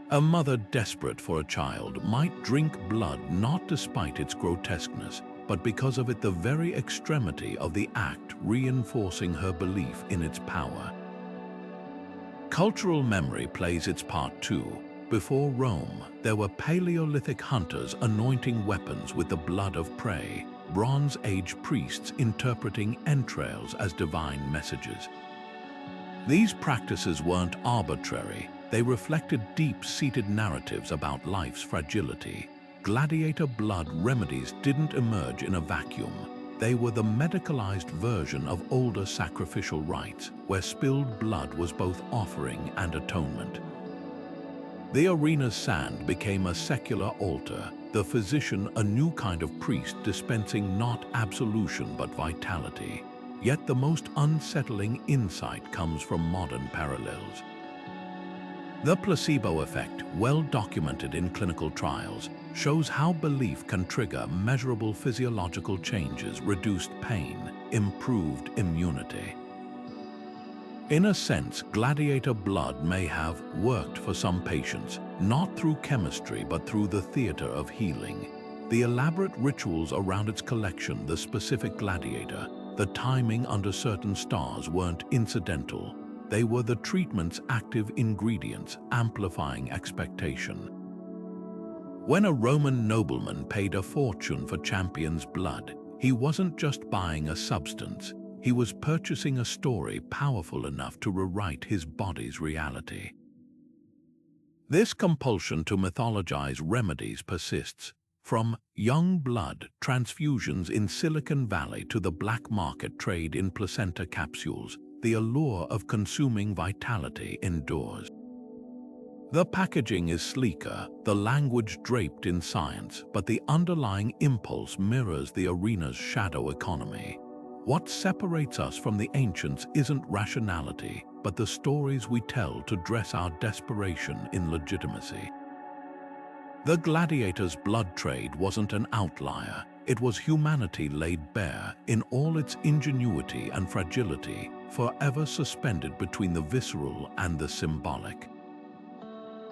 [SPEAKER 1] A mother desperate for a child might drink blood not despite its grotesqueness, but because of the very extremity of the act, reinforcing her belief in its power. Cultural memory plays its part too. Before Rome, there were Paleolithic hunters anointing weapons with the blood of prey, Bronze Age priests interpreting entrails as divine messages. These practices weren't arbitrary, they reflected deep-seated narratives about life's fragility. Gladiator blood remedies didn't emerge in a vacuum. They were the medicalized version of older sacrificial rites, where spilled blood was both offering and atonement. The arena's sand became a secular altar, the physician a new kind of priest dispensing not absolution but vitality. Yet the most unsettling insight comes from modern parallels. The placebo effect, well documented in clinical trials, shows how belief can trigger measurable physiological changes, reduced pain, improved immunity. In a sense, gladiator blood may have worked for some patients, not through chemistry but through the theater of healing. The elaborate rituals around its collection, the specific gladiator, the timing under certain stars weren't incidental. They were the treatment's active ingredients, amplifying expectation. When a Roman nobleman paid a fortune for champion's blood, he wasn't just buying a substance, he was purchasing a story powerful enough to rewrite his body's reality. This compulsion to mythologize remedies persists. From young blood transfusions in Silicon Valley to the black market trade in placenta capsules, the allure of consuming vitality endures. The packaging is sleeker, the language draped in science, but the underlying impulse mirrors the arena's shadow economy. What separates us from the ancients isn't rationality, but the stories we tell to dress our desperation in legitimacy. The gladiators' blood trade wasn't an outlier. It was humanity laid bare, in all its ingenuity and fragility, forever suspended between the visceral and the symbolic.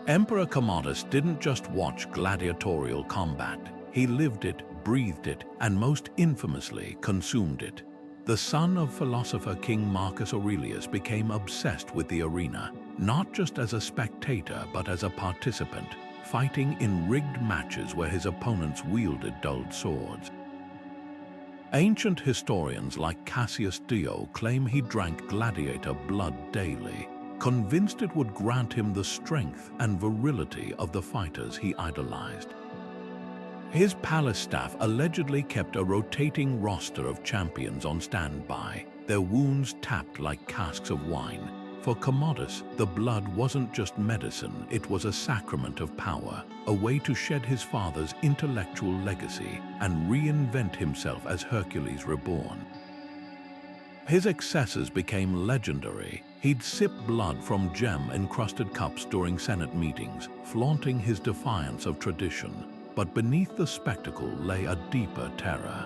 [SPEAKER 1] Emperor Commodus didn't just watch gladiatorial combat. He lived it, breathed it, and most infamously consumed it. The son of philosopher King Marcus Aurelius became obsessed with the arena, not just as a spectator but as a participant, fighting in rigged matches where his opponents wielded dulled swords. Ancient historians like Cassius Dio claim he drank gladiator blood daily, convinced it would grant him the strength and virility of the fighters he idolized. His palace staff allegedly kept a rotating roster of champions on standby, their wounds tapped like casks of wine. For Commodus, the blood wasn't just medicine, it was a sacrament of power, a way to shed his father's intellectual legacy and reinvent himself as Hercules reborn. His excesses became legendary. He'd sip blood from gem-encrusted cups during Senate meetings, flaunting his defiance of tradition. But beneath the spectacle lay a deeper terror.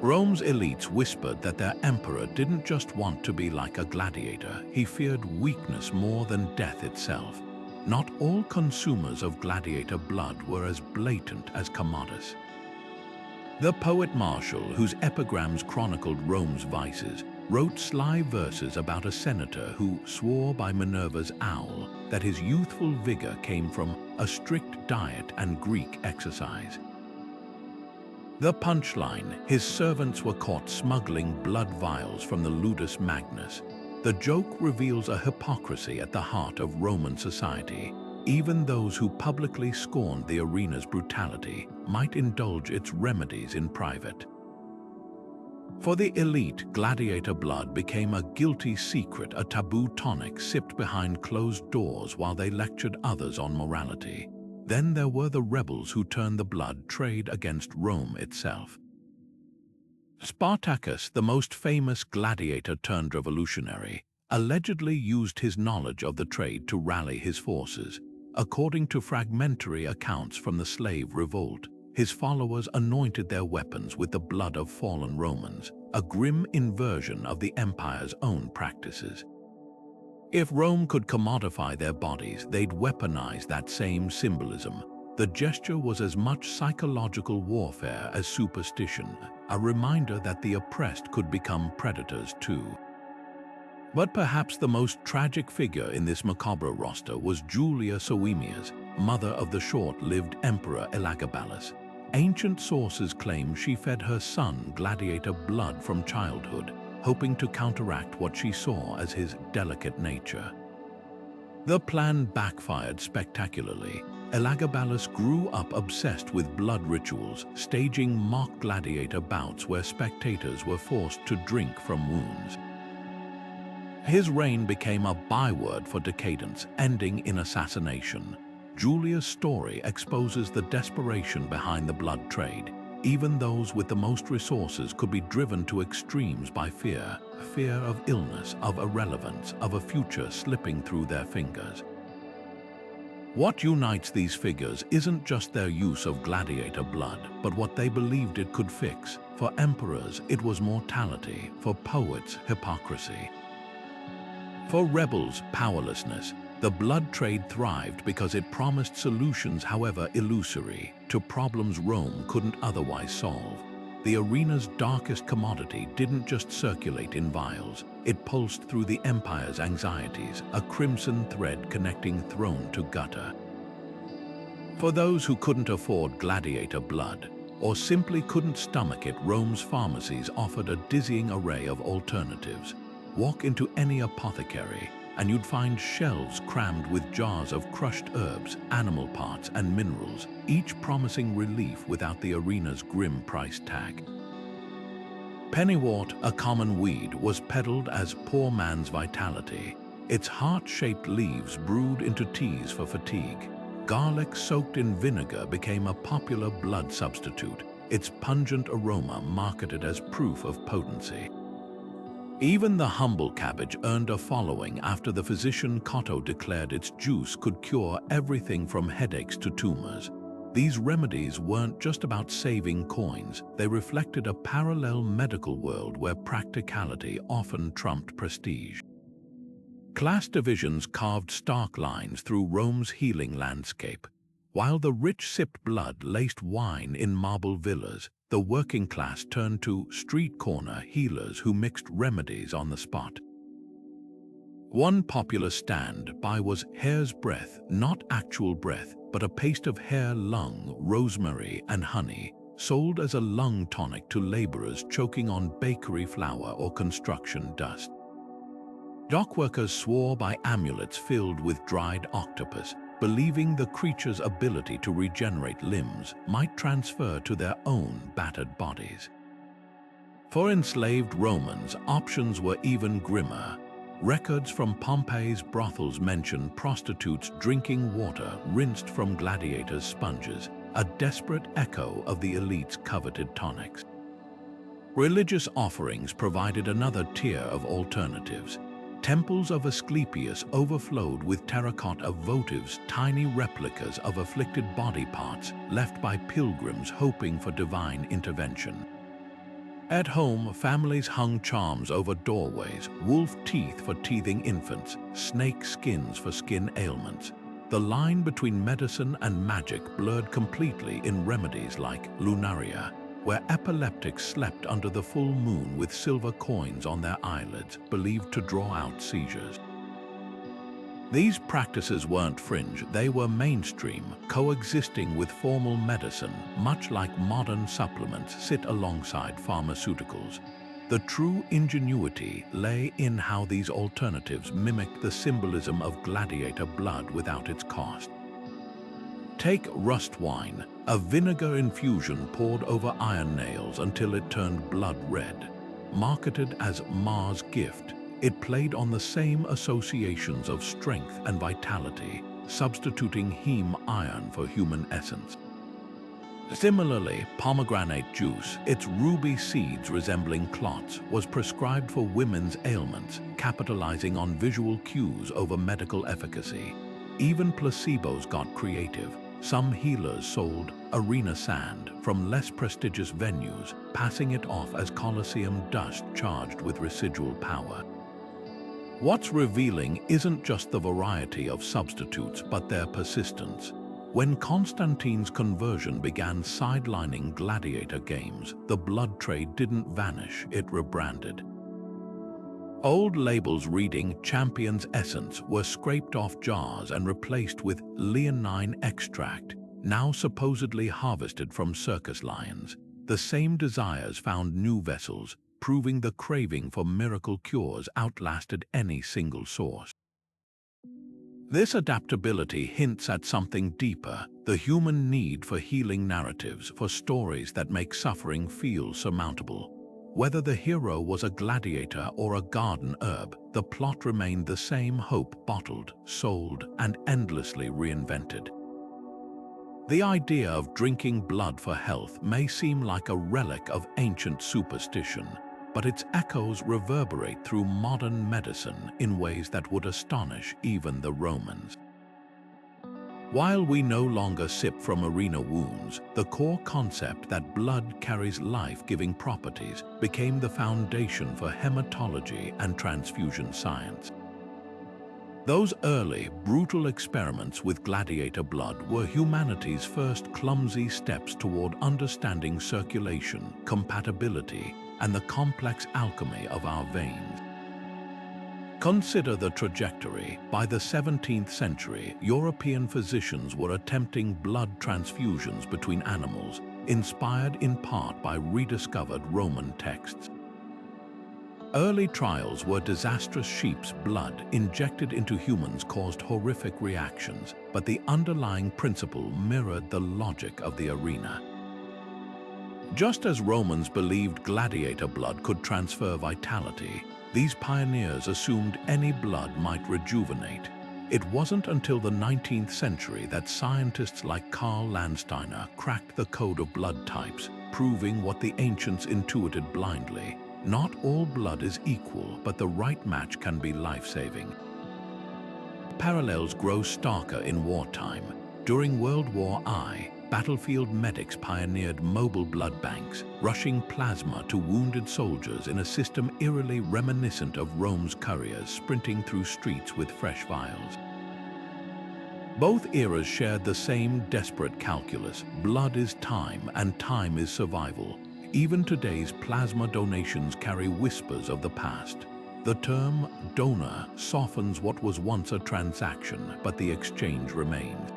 [SPEAKER 1] Rome's elites whispered that their emperor didn't just want to be like a gladiator, he feared weakness more than death itself. Not all consumers of gladiator blood were as blatant as Commodus. The poet Martial, whose epigrams chronicled Rome's vices, wrote sly verses about a senator who swore by Minerva's owl that his youthful vigor came from a strict diet and Greek exercise. The punchline: his servants were caught smuggling blood vials from the Ludus Magnus. The joke reveals a hypocrisy at the heart of Roman society. Even those who publicly scorned the arena's brutality might indulge its remedies in private. For the elite, gladiator blood became a guilty secret, a taboo tonic sipped behind closed doors while they lectured others on morality. Then there were the rebels who turned the blood trade against Rome itself. Spartacus, the most famous gladiator turned revolutionary, allegedly used his knowledge of the trade to rally his forces. According to fragmentary accounts from the slave revolt, his followers anointed their weapons with the blood of fallen Romans, a grim inversion of the empire's own practices. If Rome could commodify their bodies, they'd weaponize that same symbolism. The gesture was as much psychological warfare as superstition, a reminder that the oppressed could become predators too. But perhaps the most tragic figure in this macabre roster was Julia Soaemias, mother of the short-lived Emperor Elagabalus. Ancient sources claim she fed her son gladiator blood from childhood, hoping to counteract what she saw as his delicate nature. The plan backfired spectacularly. Elagabalus grew up obsessed with blood rituals, staging mock gladiator bouts where spectators were forced to drink from wounds. His reign became a byword for decadence, ending in assassination. Julia's story exposes the desperation behind the blood trade. Even those with the most resources could be driven to extremes by fear of illness, of irrelevance, of a future slipping through their fingers. What unites these figures isn't just their use of gladiator blood, but what they believed it could fix. For emperors, it was mortality. For poets, hypocrisy. For rebels, powerlessness. The blood trade thrived because it promised solutions, however illusory, to problems Rome couldn't otherwise solve. The arena's darkest commodity didn't just circulate in vials. It pulsed through the empire's anxieties, a crimson thread connecting throne to gutter. For those who couldn't afford gladiator blood, or simply couldn't stomach it, Rome's pharmacies offered a dizzying array of alternatives. Walk into any apothecary, and you'd find shelves crammed with jars of crushed herbs, animal parts, and minerals, each promising relief without the arena's grim price tag. Pennywort, a common weed, was peddled as poor man's vitality. Its heart-shaped leaves brewed into teas for fatigue. Garlic soaked in vinegar became a popular blood substitute, its pungent aroma marketed as proof of potency. Even the humble cabbage earned a following after the physician Cotto declared its juice could cure everything from headaches to tumors. These remedies weren't just about saving coins, they reflected a parallel medical world where practicality often trumped prestige. Class divisions carved stark lines through Rome's healing landscape. While the rich sipped blood-laced wine in marble villas, the working class turned to street corner healers who mixed remedies on the spot. One popular standby was hare's breath, not actual breath, but a paste of hare lung, rosemary, and honey, sold as a lung tonic to laborers choking on bakery flour or construction dust. Dockworkers swore by amulets filled with dried octopus, believing the creature's ability to regenerate limbs might transfer to their own battered bodies. For enslaved Romans, options were even grimmer. Records from Pompey's brothels mention prostitutes drinking water rinsed from gladiators' sponges, a desperate echo of the elite's coveted tonics. Religious offerings provided another tier of alternatives. Temples of Asclepius overflowed with terracotta votives, tiny replicas of afflicted body parts left by pilgrims hoping for divine intervention. At home, families hung charms over doorways, wolf teeth for teething infants, snake skins for skin ailments. The line between medicine and magic blurred completely in remedies like lunaria, where epileptics slept under the full moon with silver coins on their eyelids, believed to draw out seizures. These practices weren't fringe, they were mainstream, coexisting with formal medicine, much like modern supplements sit alongside pharmaceuticals. The true ingenuity lay in how these alternatives mimicked the symbolism of gladiator blood without its cost. Take rust wine, a vinegar infusion poured over iron nails until it turned blood red. Marketed as Mars' gift, it played on the same associations of strength and vitality, substituting heme iron for human essence. Similarly, pomegranate juice, its ruby seeds resembling clots, was prescribed for women's ailments, capitalizing on visual cues over medical efficacy. Even placebos got creative. Some healers sold arena sand from less prestigious venues, passing it off as Colosseum dust charged with residual power. What's revealing isn't just the variety of substitutes, but their persistence. When Constantine's conversion began sidelining gladiator games, the blood trade didn't vanish, it rebranded. Old labels reading Champion's Essence were scraped off jars and replaced with leonine extract, now supposedly harvested from circus lions. The same desires found new vessels, proving the craving for miracle cures outlasted any single source. This adaptability hints at something deeper, the human need for healing narratives, for stories that make suffering feel surmountable. Whether the hero was a gladiator or a garden herb, the plot remained the same: hope bottled, sold, and endlessly reinvented. The idea of drinking blood for health may seem like a relic of ancient superstition, but its echoes reverberate through modern medicine in ways that would astonish even the Romans. While we no longer sip from arena wounds, the core concept that blood carries life-giving properties became the foundation for hematology and transfusion science. Those early, brutal experiments with gladiator blood were humanity's first clumsy steps toward understanding circulation, compatibility, and the complex alchemy of our veins. Consider the trajectory. By the 17th century, European physicians were attempting blood transfusions between animals, inspired in part by rediscovered Roman texts. Early trials where disastrous sheep's blood injected into humans caused horrific reactions, but the underlying principle mirrored the logic of the arena. Just as Romans believed gladiator blood could transfer vitality, These pioneers assumed any blood might rejuvenate. It wasn't until the 19th century that scientists like Carl Landsteiner cracked the code of blood types, proving what the ancients intuited blindly. Not all blood is equal, but the right match can be life-saving. Parallels grow starker in wartime. During World War I, battlefield medics pioneered mobile blood banks, rushing plasma to wounded soldiers in a system eerily reminiscent of Rome's couriers sprinting through streets with fresh vials. Both eras shared the same desperate calculus: blood is time and time is survival. Even today's plasma donations carry whispers of the past. The term donor softens what was once a transaction, but the exchange remains.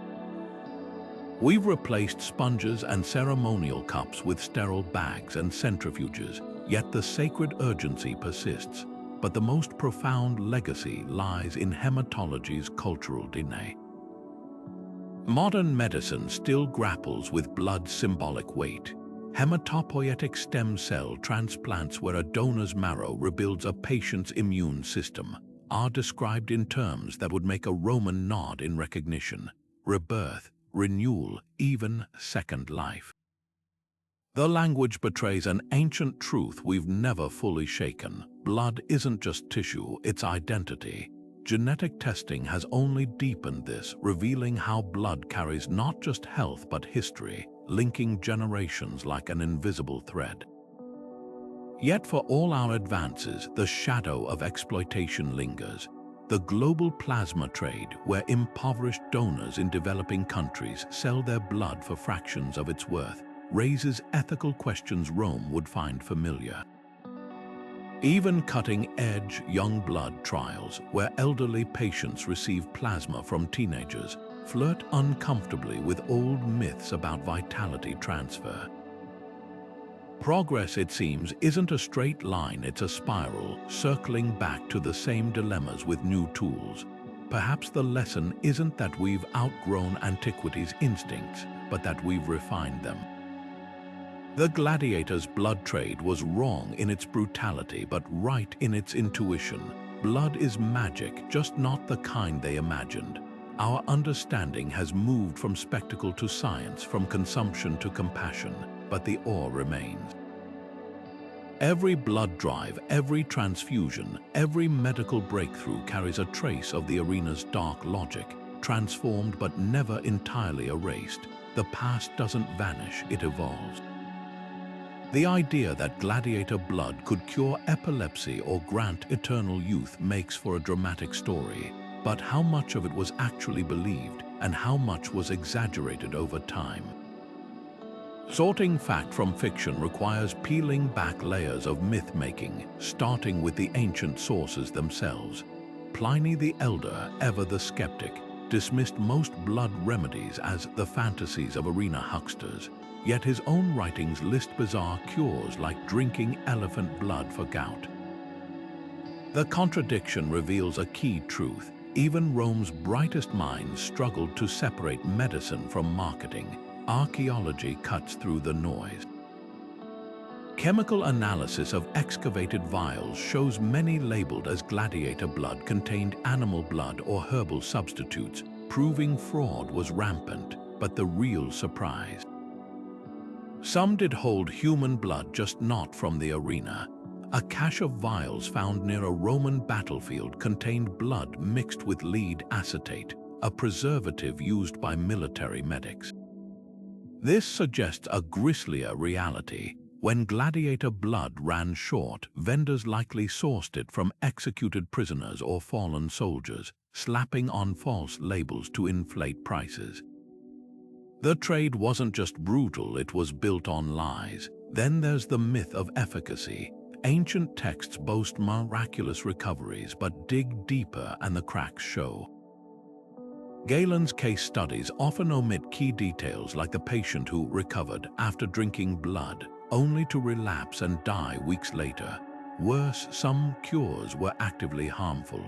[SPEAKER 1] We've replaced sponges and ceremonial cups with sterile bags and centrifuges, yet the sacred urgency persists. But the most profound legacy lies in hematology's cultural DNA. Modern medicine still grapples with blood's symbolic weight. Hematopoietic stem cell transplants, where a donor's marrow rebuilds a patient's immune system, are described in terms that would make a Roman nod in recognition: rebirth, renewal, even second life. The language betrays an ancient truth we've never fully shaken. Blood isn't just tissue, it's identity. Genetic testing has only deepened this, revealing how blood carries not just health but history, linking generations like an invisible thread. Yet for all our advances, the shadow of exploitation lingers. The global plasma trade, where impoverished donors in developing countries sell their blood for fractions of its worth, raises ethical questions Rome would find familiar. Even cutting-edge young blood trials, where elderly patients receive plasma from teenagers, flirt uncomfortably with old myths about vitality transfer. Progress, it seems, isn't a straight line, it's a spiral, circling back to the same dilemmas with new tools. Perhaps the lesson isn't that we've outgrown antiquity's instincts, but that we've refined them. The gladiators' blood trade was wrong in its brutality, but right in its intuition. Blood is magic, just not the kind they imagined. Our understanding has moved from spectacle to science, from consumption to compassion, but the awe remains. Every blood drive, every transfusion, every medical breakthrough carries a trace of the arena's dark logic, transformed but never entirely erased. The past doesn't vanish, it evolves. The idea that gladiator blood could cure epilepsy or grant eternal youth makes for a dramatic story. But how much of it was actually believed, and how much was exaggerated over time? Sorting fact from fiction requires peeling back layers of myth-making, starting with the ancient sources themselves. Pliny the Elder, ever the skeptic, dismissed most blood remedies as the fantasies of arena hucksters. Yet his own writings list bizarre cures like drinking elephant blood for gout. The contradiction reveals a key truth. Even Rome's brightest minds struggled to separate medicine from marketing. Archaeology cuts through the noise. Chemical analysis of excavated vials shows many labeled as gladiator blood contained animal blood or herbal substitutes, proving fraud was rampant. But the real surprise: some did hold human blood, just not from the arena. A cache of vials found near a Roman battlefield contained blood mixed with lead acetate, a preservative used by military medics. This suggests a grislier reality. When gladiator blood ran short, vendors likely sourced it from executed prisoners or fallen soldiers, slapping on false labels to inflate prices. The trade wasn't just brutal, it was built on lies. Then there's the myth of efficacy. Ancient texts boast miraculous recoveries, but dig deeper and the cracks show. Galen's case studies often omit key details, like the patient who recovered after drinking blood, only to relapse and die weeks later. Worse, some cures were actively harmful.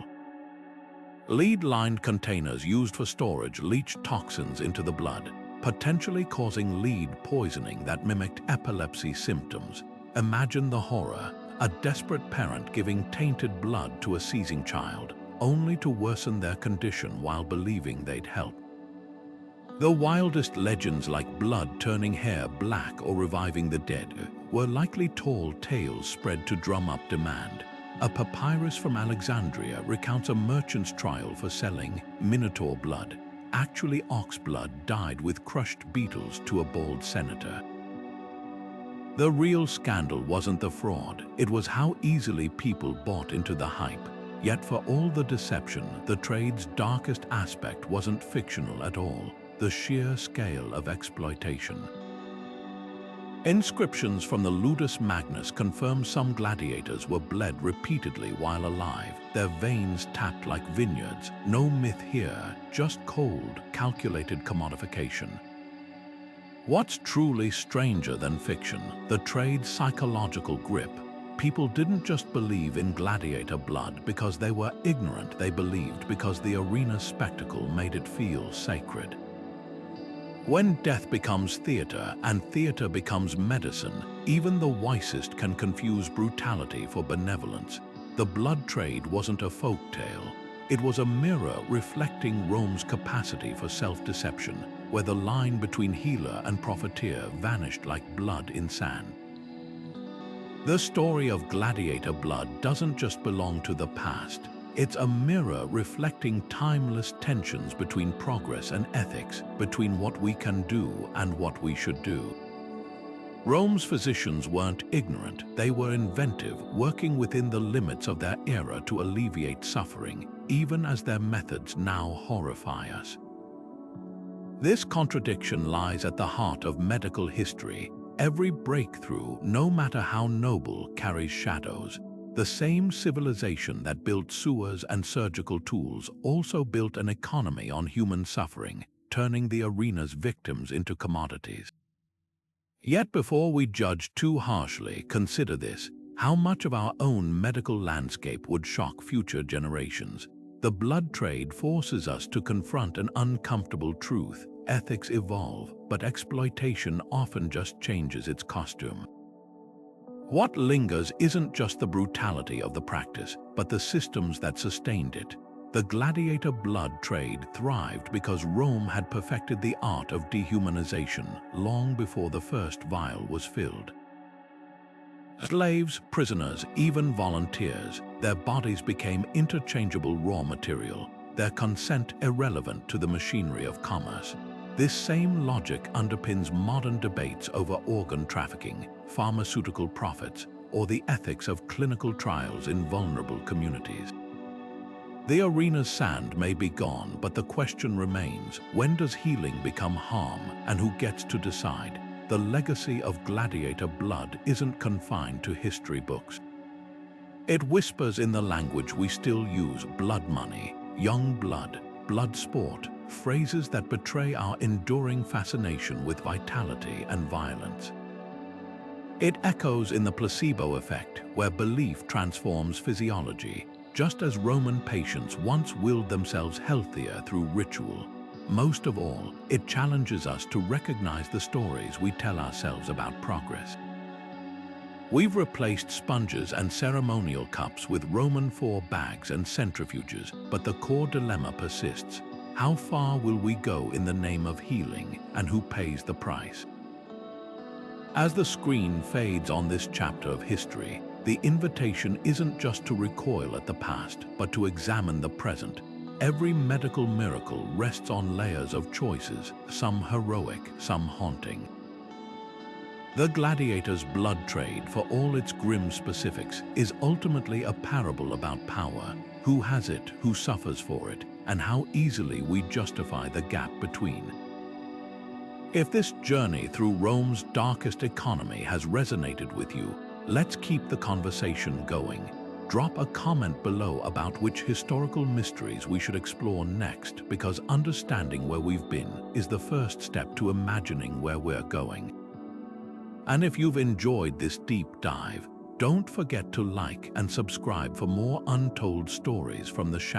[SPEAKER 1] Lead-lined containers used for storage leached toxins into the blood, potentially causing lead poisoning that mimicked epilepsy symptoms. Imagine the horror. a desperate parent giving tainted blood to a seizing child, only to worsen their condition while believing they'd help. The wildest legends like blood turning hair black or reviving the dead were likely tall tales spread to drum up demand. A papyrus from Alexandria recounts a merchant's trial for selling minotaur blood, actually ox blood dyed with crushed beetles, to a bald senator. The real scandal wasn't the fraud, it was how easily people bought into the hype. Yet for all the deception, the trade's darkest aspect wasn't fictional at all: the sheer scale of exploitation. Inscriptions from the Ludus Magnus confirm some gladiators were bled repeatedly while alive, their veins tapped like vineyards. No myth here, just cold, calculated commodification. What's truly stranger than fiction? The trade's psychological grip. People didn't just believe in gladiator blood because they were ignorant, they believed because the arena's spectacle made it feel sacred. When death becomes theater and theater becomes medicine, even the wisest can confuse brutality for benevolence. The blood trade wasn't a folk tale. It was a mirror reflecting Rome's capacity for self-deception, where the line between healer and profiteer vanished like blood in sand. The story of gladiator blood doesn't just belong to the past. It's a mirror reflecting timeless tensions between progress and ethics, between what we can do and what we should do. Rome's physicians weren't ignorant, they were inventive, working within the limits of their era to alleviate suffering, even as their methods now horrify us. This contradiction lies at the heart of medical history. Every breakthrough, no matter how noble, carries shadows. The same civilization that built sewers and surgical tools also built an economy on human suffering, turning the arena's victims into commodities. Yet before we judge too harshly, consider this: how much of our own medical landscape would shock future generations? The blood trade forces us to confront an uncomfortable truth. Ethics evolve, but exploitation often just changes its costume. What lingers isn't just the brutality of the practice, but the systems that sustained it. The gladiator blood trade thrived because Rome had perfected the art of dehumanization long before the first vial was filled. Slaves, prisoners, even volunteers, their bodies became interchangeable raw material, their consent irrelevant to the machinery of commerce. This same logic underpins modern debates over organ trafficking, pharmaceutical profits, or the ethics of clinical trials in vulnerable communities. The arena's sand may be gone, but the question remains: when does healing become harm, and who gets to decide? The legacy of gladiator blood isn't confined to history books. It whispers in the language we still use: blood money, young blood, blood sport, phrases that betray our enduring fascination with vitality and violence. It echoes in the placebo effect, where belief transforms physiology, just as Roman patients once willed themselves healthier through ritual. Most of all, it challenges us to recognize the stories we tell ourselves about progress. We've replaced sponges and ceremonial cups with Roman IV bags and centrifuges, but the core dilemma persists. How far will we go in the name of healing, and who pays the price? As the screen fades on this chapter of history, the invitation isn't just to recoil at the past, but to examine the present. Every medical miracle rests on layers of choices, some heroic, some haunting. The gladiator's blood trade, for all its grim specifics, is ultimately a parable about power: who has it, who suffers for it, and how easily we justify the gap between. If this journey through Rome's darkest economy has resonated with you, let's keep the conversation going. Drop a comment below about which historical mysteries we should explore next, because understanding where we've been is the first step to imagining where we're going. And if you've enjoyed this deep dive, don't forget to like and subscribe for more untold stories from the shadows.